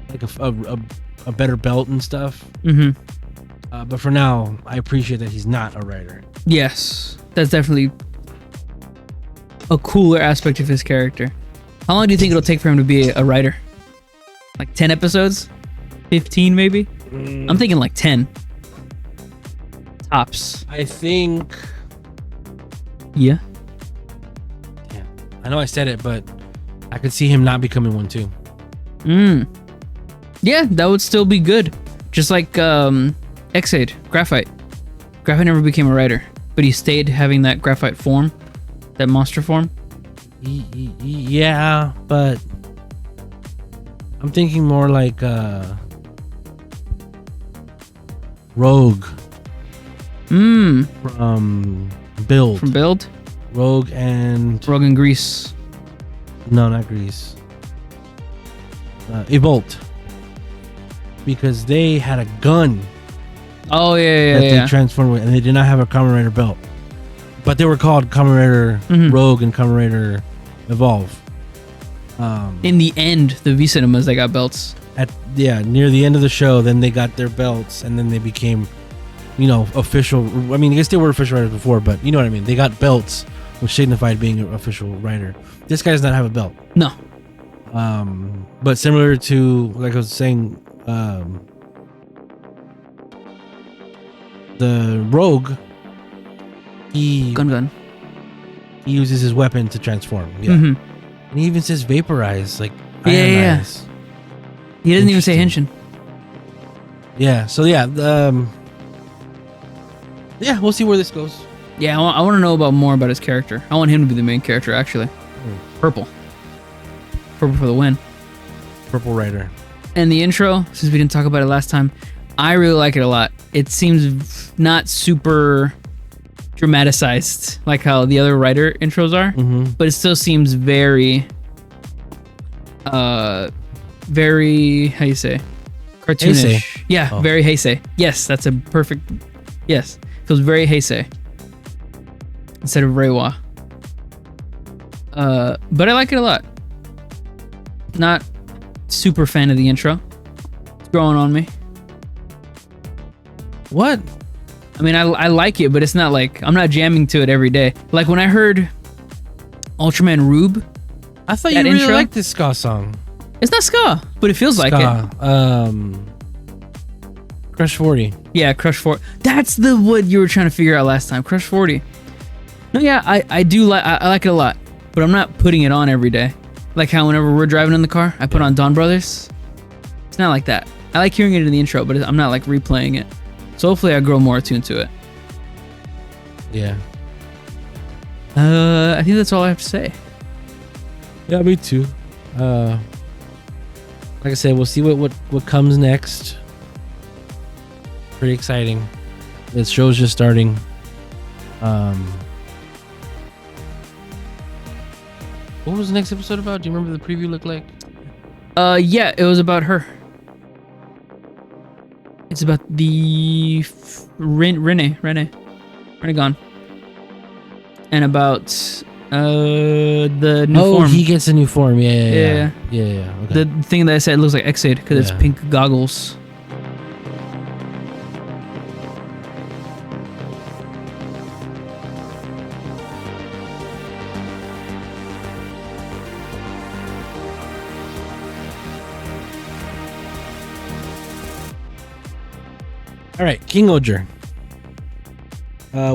like a better belt and stuff. But for now, I appreciate that he's not a rider. Yes, that's definitely a cooler aspect of his character. How long do you think it'll take for him to be a writer? Like 10 episodes? 15 maybe? I'm thinking like 10. Tops. I think... Yeah. I know I said it, but I could see him not becoming one too. Yeah, that would still be good. Just like X-Aid, Graphite. Graphite never became a writer, but he stayed having that graphite form, that monster form. Yeah, but I'm thinking more like Rogue. From Build. From Build? Rogue and Grease. No, not Grease. Evolt. Because they had a gun. Oh, yeah. They transformed with, and they did not have a Kamen Rider belt. but they were called Kamen Rider Rogue and Kamen Rider Evolve. In the end, the V Cinemas, they got belts. Near the end of the show, then they got their belts, and then they became, official. I mean, I guess they were official riders before, but you know what I mean. They got belts, which signified being an official rider. This guy does not have a belt. No. But similar to, like I was saying, the Rogue, Gun. he uses his weapon to transform. Yeah. And he even says vaporize, like ionize. He doesn't even say henshin. Yeah. So we'll see where this goes. Yeah, I want to know more about his character. I want him to be the main character, actually. Purple for the win. Purple Rider. And the intro, since we didn't talk about it last time, I really like it a lot. It seems not super dramatized like how the other Rider intros are, but it still seems very, very, how you say, cartoonish. Heisei. Yeah, very Heisei. Yes, that's a perfect. Yes, feels very Heisei instead of Reiwa. But I like it a lot. Not super fan of the intro. It's growing on me. What? I mean, I like it, but it's not like I'm not jamming to it every day. Like when I heard Ultraman Rube. I thought you really liked this ska song. It's not ska, but it feels like it. Crush 40. Yeah, Crush 40. That's what you were trying to figure out last time. Crush 40. No, yeah, I do like. I like it a lot, but I'm not putting it on every day. Like how whenever we're driving in the car, I put on Dawn Brothers. It's not like that. I like hearing it in the intro, but I'm not like replaying it. So hopefully I grow more attuned to it. Yeah. I think that's all I have to say. Yeah, me too. Like I said, we'll see what comes next. Pretty exciting. This show's just starting. What was the next episode about? Do you remember the preview looked like? Yeah, it was about her. It's about the Renegon. And about the new form. Oh, he gets a new form. Yeah. Okay. The thing that I said looks like X-Aid because it's pink goggles. All right, King-Ohger.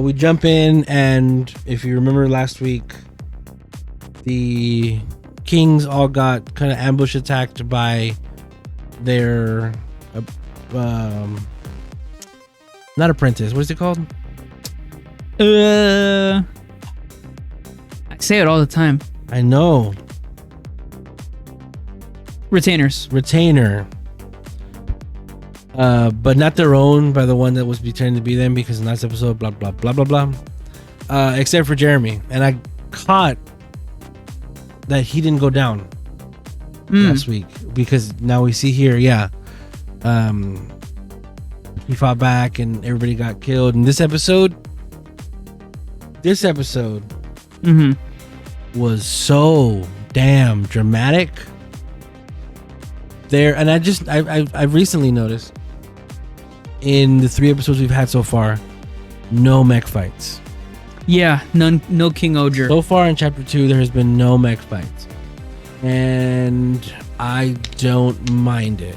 We jump in, and if you remember last week, the kings all got kind of ambush attacked by their not apprentice. What is it called? I say it all the time. I know. Retainer. But not their own, by the one that was pretending to be them, because in last episode, blah blah blah blah blah. Except for Jeremy, and I caught that he didn't go down last week, because now we see here, he fought back and everybody got killed. And this episode was so damn dramatic. And I've recently noticed in the 3 episodes we've had so far, no mech fights. Yeah, none. No King-Ohger. So far in chapter 2, there has been no mech fights, and I don't mind it.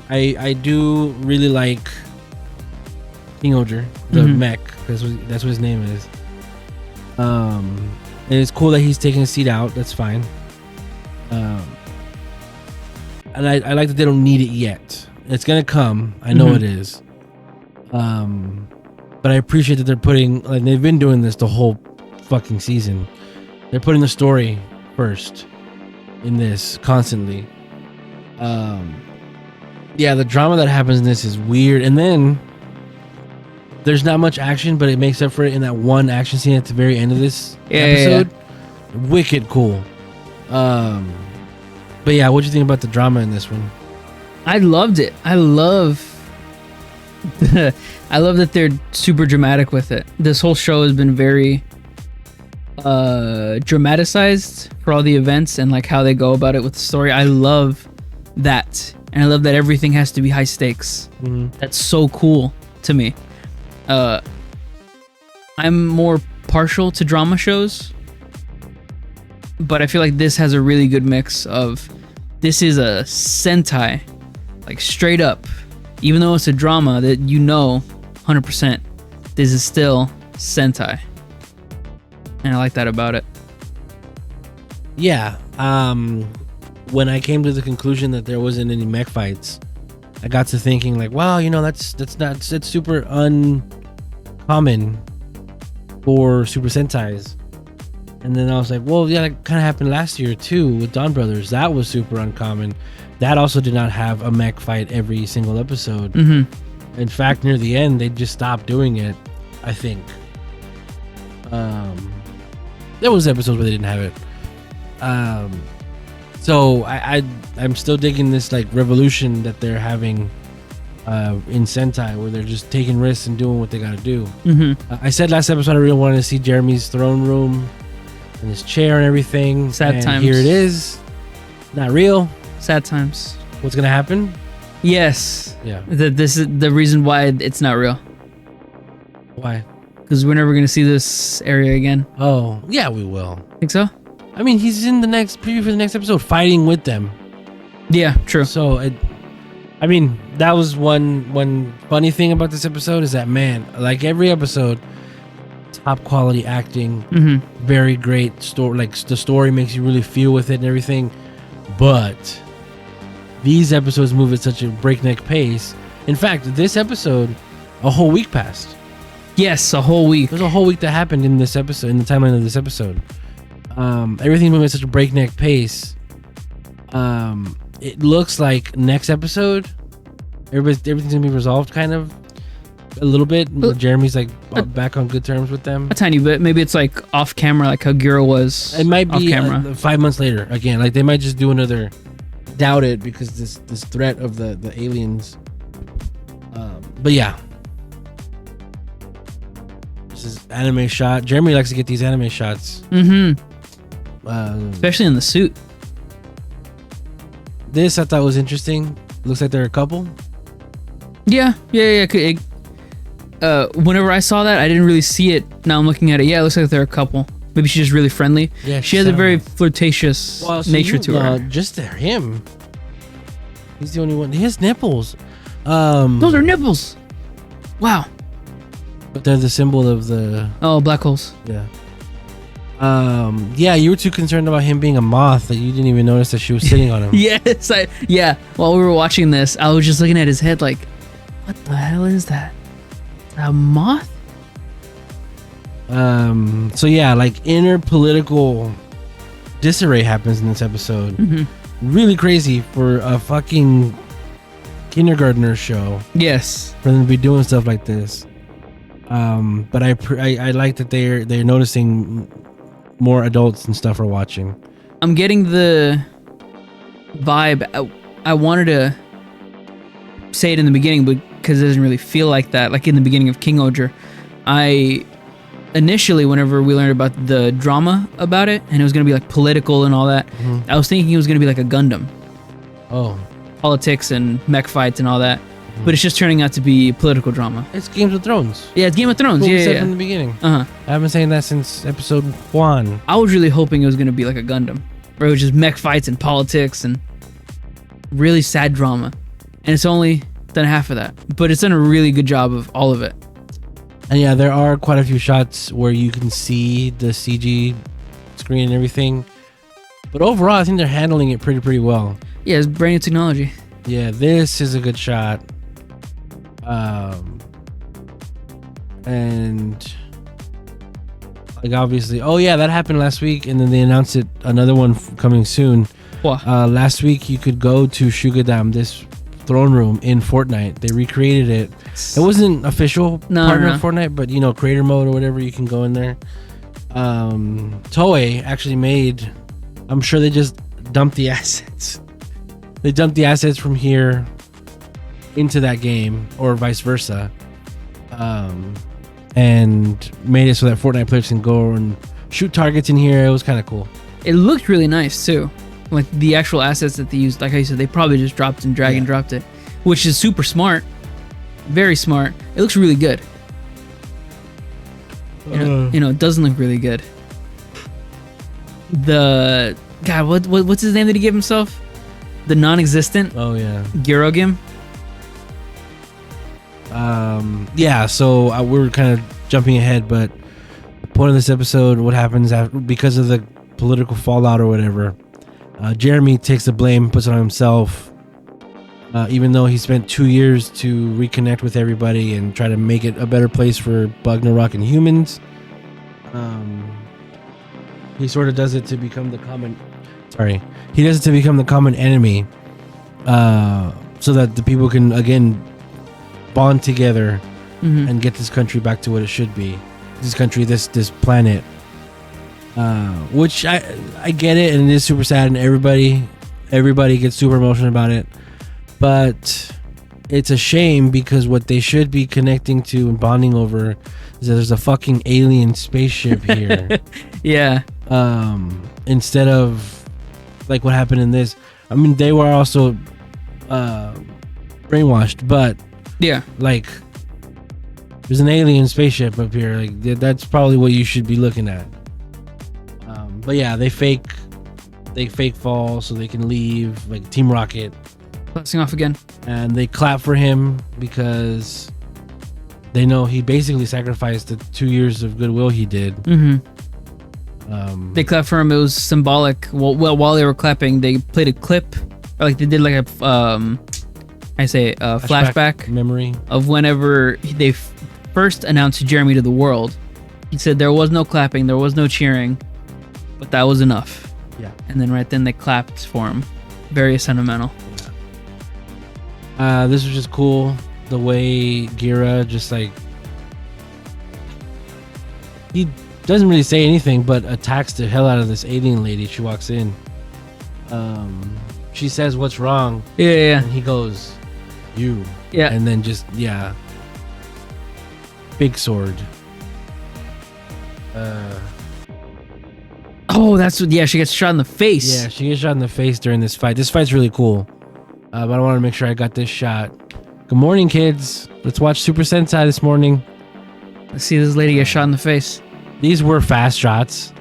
I do really like King-Ohger, the mech. That's what his name is. And it's cool that he's taking a seat out. That's fine. And I like that they don't need it yet. It's gonna come. I know it is. But I appreciate that they're putting, like, they've been doing this the whole fucking season. They're putting the story first in this constantly. The drama that happens in this is weird, and then there's not much action, but it makes up for it in that one action scene at the very end of this episode. Yeah. Wicked cool. But yeah, what do you think about the drama in this one? I loved it. I love that they're super dramatic with it. This whole show has been very dramatized for all the events and like how they go about it with the story. I love that, and I love that everything has to be high stakes. That's so cool to me. I'm more partial to drama shows, but I feel like this has a really good mix of, this is a Sentai, like straight up, even though it's a drama, that 100% this is still Sentai, and I like that about it. Yeah. When I came to the conclusion that there wasn't any mech fights, I got to thinking like, wow, that's super uncommon for Super Sentais. And then I was like, well, yeah, that kind of happened last year too with Dawn Brothers. That was super uncommon. That also did not have a mech fight every single episode. In fact, near the end, they just stopped doing it, I think. There was episodes where they didn't have it. So I'm still digging this like revolution that they're having in Sentai, where they're just taking risks and doing what they gotta do. I said last episode I really wanted to see Jeremy's throne room and his chair and everything. Sad times. Here it is. Not real. Sad times. What's gonna happen? Yes. Yeah. This is the reason why it's not real. Why? Because we're never gonna see this area again. Oh, yeah, we will. Think so? I mean, he's in the next preview for the next episode fighting with them. Yeah, true. So, I mean, that was one funny thing about this episode is that, man, like every episode, top quality acting, very great story. Like the story makes you really feel with it and everything. But these episodes move at such a breakneck pace. In fact, this episode, a whole week passed. Yes, a whole week. There's a whole week that happened in this episode, in the timeline of this episode. Everything moving at such a breakneck pace. It looks like next episode, everything's gonna be resolved, kind of a little bit. Jeremy's like back on good terms with them. A tiny bit. Maybe it's like off camera, like how Giro was. It might be off camera. 5 months later again. Like they might just do another. Doubt it because this threat of the aliens. But yeah. This is anime shot. Jeremy likes to get these anime shots. Especially in the suit. This I thought was interesting. Looks like they're a couple. Yeah. Whenever I saw that, I didn't really see it. Now I'm looking at it. Yeah, it looks like they're a couple. Maybe she's just really friendly. Yeah, she has a very flirtatious nature to her. Just him. He's the only one. He has nipples. Those are nipples. Wow. But they're the symbol of the. Oh, black holes. Yeah. Yeah, you were too concerned about him being a moth that you didn't even notice that she was sitting on him. Yes, while we were watching this, I was just looking at his head like, what the hell is that? A moth? So yeah, like inner political disarray happens in this episode. Really crazy for a fucking kindergartner show. Yes. For them to be doing stuff like this. But I like that they're noticing more adults and stuff are watching. I'm getting the vibe. I wanted to say it in the beginning, but because it doesn't really feel like that. Like in the beginning of King-Ohger, I initially, whenever we learned about the drama about it, and it was going to be like political and all that, I was thinking it was going to be like a Gundam. Oh. Politics and mech fights and all that. But it's just turning out to be political drama. It's Game of Thrones. Yeah, it's Game of Thrones. What we said yeah. from the beginning. I've been saying that since episode 1. I was really hoping it was going to be like a Gundam, where it was just mech fights and politics and really sad drama. And it's only done half of that. But it's done a really good job of all of it. And yeah, there are quite a few shots where you can see the CG screen and everything. But overall, I think they're handling it pretty well. Yeah, it's brand new technology. Yeah, this is a good shot. And like obviously, oh yeah, that happened last week, and then they announced it another one coming soon. What? Last week you could go to Shugadam, this throne room in Fortnite. They recreated it. It wasn't official partner of Fortnite, but you know, creator mode or whatever, you can go in there. Toei actually made. I'm sure they just dumped the assets. They dumped the assets from here into that game, or vice versa, and made it so that Fortnite players can go and shoot targets in here. It was kind of cool. It looked really nice too. Like the actual assets that they used, like I said, they probably just dropped and drag and dropped it, which is super smart. Very smart. It looks really good. It doesn't look really good. The God, what's his name that he gave himself? The non-existent. Oh yeah, Girogim. Yeah. So we're kind of jumping ahead, but the point of this episode, what happens because of the political fallout or whatever, Jeremy takes the blame, puts it on himself. Even though he spent 2 years to reconnect with everybody and try to make it a better place for Ragnarok and humans, he sort of does it to become the common. Sorry, he does it to become the common enemy, so that the people can again bond together and get this country back to what it should be. This country, this planet. Which I get it, and it is super sad, and everybody gets super emotional about it. But it's a shame because what they should be connecting to and bonding over is that there's a fucking alien spaceship here. Yeah. Instead of like what happened in this. I mean, they were also brainwashed, but yeah, like there's an alien spaceship up here. Like that's probably what you should be looking at. But yeah, they fake fall so they can leave, like Team Rocket. Blasting off again. And they clap for him because they know he basically sacrificed the 2 years of goodwill he did. They clapped for him. It was symbolic. Well, while they were clapping, they played a clip, or like they did like a flashback memory of whenever they first announced Jeremy to the world. He said there was no clapping, there was no cheering, but that was enough. Yeah. And then right then they clapped for him. Very sentimental. This was just cool. The way Gira just like he doesn't really say anything but attacks the hell out of this alien lady. She walks in. She says what's wrong. Yeah. And he goes, you. Yeah. And then just big sword. Oh, that's what. Yeah, she gets shot in the face. Yeah, she gets shot in the face during this fight. This fight's really cool. But I want to make sure I got this shot. Good morning, kids. Let's watch Super Sentai this morning. Let's see this lady get shot in the face. These were fast shots.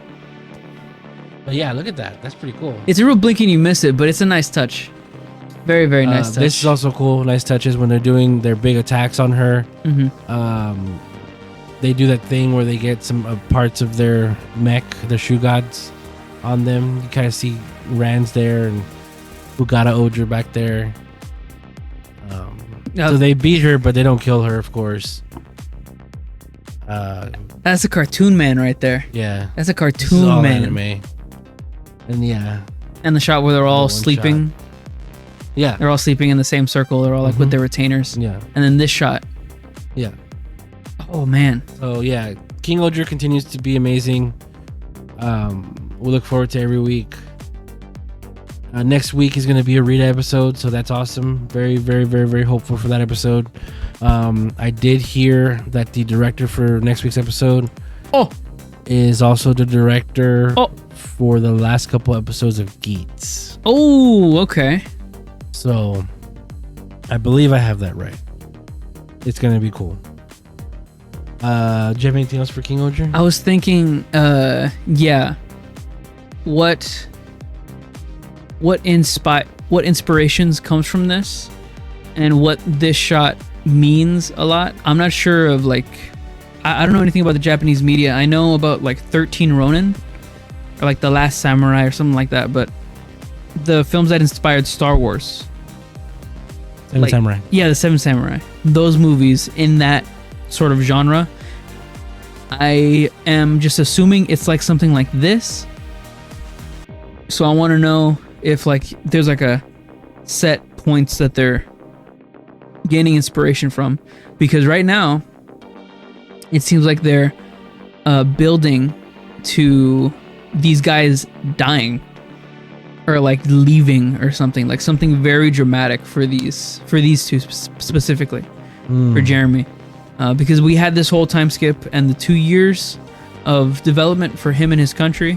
But yeah, look at that. That's pretty cool. It's a real blink and you miss it, but it's a nice touch. Very, very nice touch. This is also cool. Nice touches when they're doing their big attacks on her. They do that thing where they get some parts of their mech, their shoe gods, on them. You kind of see Rand's there and Gotchard back there. So they beat her, but they don't kill her, of course. That's a cartoon man right there. Yeah. That's a cartoon man. Anime. And yeah. And the shot where they're all sleeping. Shot. Yeah. They're all sleeping in the same circle. They're all like with their retainers. Yeah. And then this shot. Yeah. Oh, man. So yeah, King-Ohger continues to be amazing. We'll look forward to every week. Next week is going to be a Rita episode, so that's awesome. Very, very, very, very hopeful for that episode. I did hear that the director for next week's episode is also the director for the last couple episodes of Geats. Oh, okay. So I believe I have that right. It's going to be cool. Do you have anything else for King-Ohger? I was thinking, what inspirations comes from this, and what this shot means a lot. I'm not sure of like, I don't know anything about the Japanese media. I know about like 13 Ronin, or like The Last Samurai or something like that, but the films that inspired Star Wars. Seven Samurai. Yeah, the Seven Samurai. Those movies in that sort of genre. I am just assuming it's like something like this. So I want to know if like there's like a set points that they're gaining inspiration from, because right now it seems like they're building to these guys dying or like leaving or something, like something very dramatic for these two specifically for Jeremy, because we had this whole time skip and the 2 years of development for him and his country,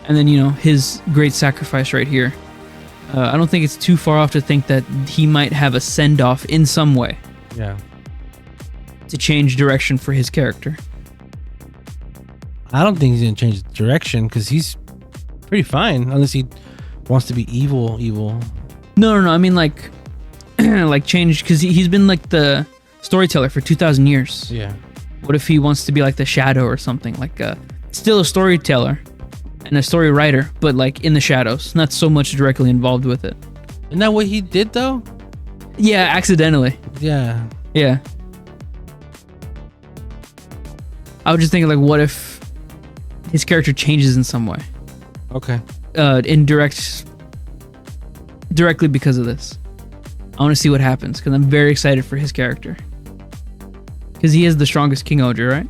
and then his great sacrifice right here. I don't think it's too far off to think that he might have a send-off in some way. Yeah. To change direction for his character. I don't think he's gonna change direction because he's pretty fine, unless he wants to be evil. No. I mean like change, because he's been like the storyteller for 2,000 years. Yeah. What if he wants to be like the shadow or something? Like still a storyteller and a story writer, but like in the shadows, not so much directly involved with it. Isn't that what he did though? Yeah, accidentally. Yeah. Yeah. I was just thinking, like, what if his character changes in some way? Okay. Directly because of this. I want to see what happens, because I'm very excited for his character. Because he is the strongest King-Ohger, right?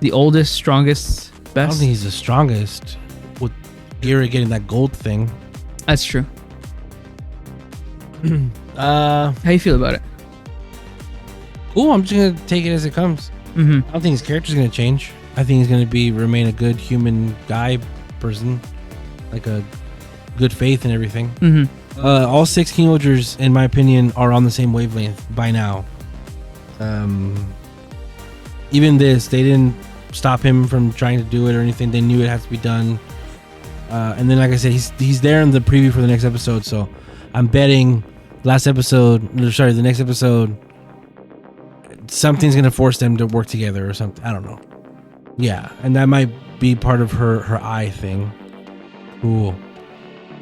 The oldest, strongest, best. I don't think he's the strongest. With Gira getting that gold thing. That's true. How you feel about it? Cool. I'm just gonna take it as it comes. Mm-hmm. I don't think his character's gonna change. I think he's gonna remain a good human guy person, like a good faith and everything. Mm-hmm. All 6 King-Ohgers, in my opinion, are on the same wavelength by now. Even this, they didn't stop him from trying to do it or anything. They knew it had to be done. And then, like I said, he's there in the preview for the next episode. So I'm betting the next episode, something's gonna force them to work together or something. I don't know. Yeah, and that might be part of her eye thing. Cool.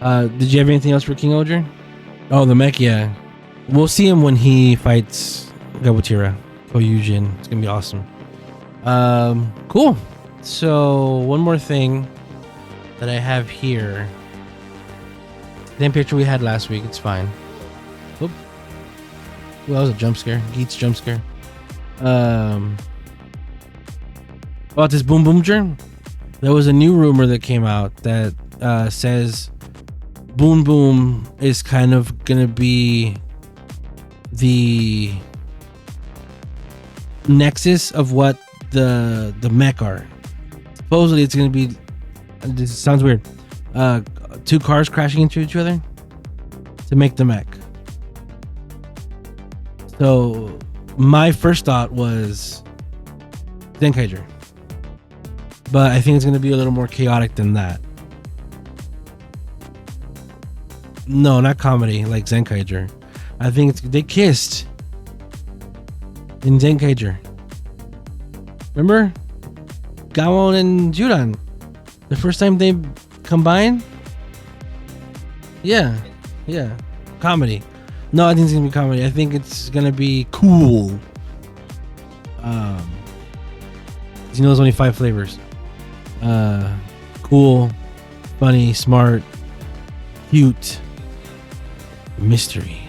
Did you have anything else for King-Ohger? Oh, the mech, yeah. We'll see him when he fights Gotchard. Koyujin. It's gonna be awesome. Cool. So one more thing that I have here. Same picture we had last week. It's fine. Oop. Well, that was a jump scare. Geet's jump scare. About this Boom Boomger, there was a new rumor that came out that says Boom Boom is kind of gonna be the nexus of what the mech are. Supposedly it's gonna be, this sounds weird, 2 cars crashing into each other to make the mech. So my first thought was Zenkaiger, but I think it's gonna be a little more chaotic than that. No, not comedy like Zenkaiger. I think they kissed in Zenkaiger. Remember? Kamen and Juran. The first time they combined? Yeah. Comedy. No, I think it's gonna be comedy. I think it's gonna be cool. You know, there's only 5 flavors. Cool, funny, smart, cute, mystery.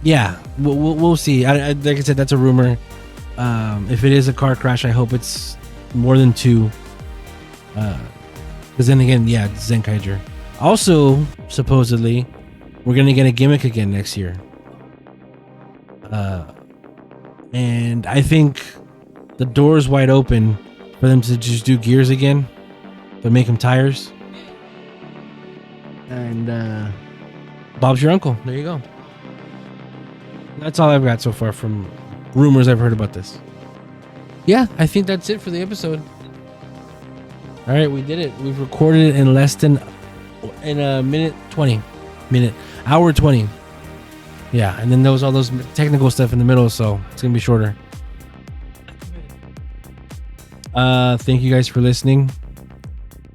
Yeah, we'll see. Like I said, that's a rumor. If it is a car crash, I hope it's more than 2. Because then again, yeah, it's Zenkaiger. Also, supposedly, we're gonna get a gimmick again next year. And I think the door is wide open for them to just do gears again, but make them tires. And Bob's your uncle. There you go. That's all I've got so far from rumors I've heard about this. Yeah, I think that's it for the episode. All right, we did it. We've recorded it in a minute 20. Hour 20. Yeah, and then there was all those technical stuff in the middle, so it's gonna be shorter. Thank you guys for listening.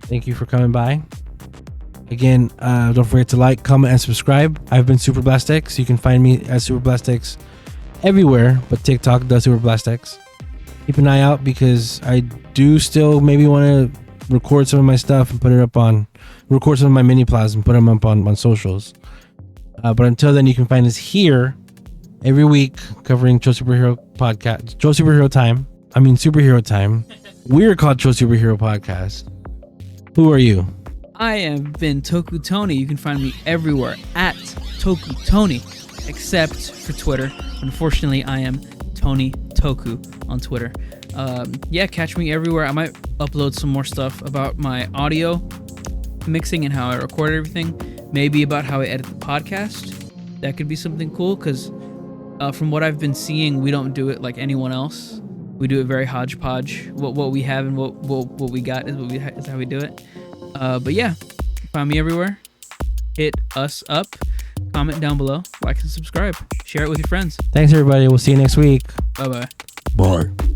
Thank you for coming by. Again, don't forget to like, comment, and subscribe. I've been Super Blast X. You can find me as Super Blast X everywhere, but TikTok does Super Blast X. Keep an eye out because I do still maybe want to record some of my stuff and put it up on, record some of my mini plas and put them up on socials. But until then, you can find us here every week covering Cho Superhero Podcast, Cho Superhero Time. I mean, Superhero Time. We're called Cho Superhero Podcast. Who are you? I have been Toku Tony. You can find me everywhere at Toku Tony, except for Twitter. Unfortunately, I am Tony Toku on Twitter. Yeah, catch me everywhere. I might upload some more stuff about my audio mixing and how I record everything. Maybe about how I edit the podcast. That could be something cool because from what I've been seeing, we don't do it like anyone else. We do it very hodgepodge. What we have and what we got is how we do it. But yeah, find me everywhere. Hit us up. Comment down below. Like and subscribe. Share it with your friends. Thanks, everybody. We'll see you next week. Bye-bye. Bye.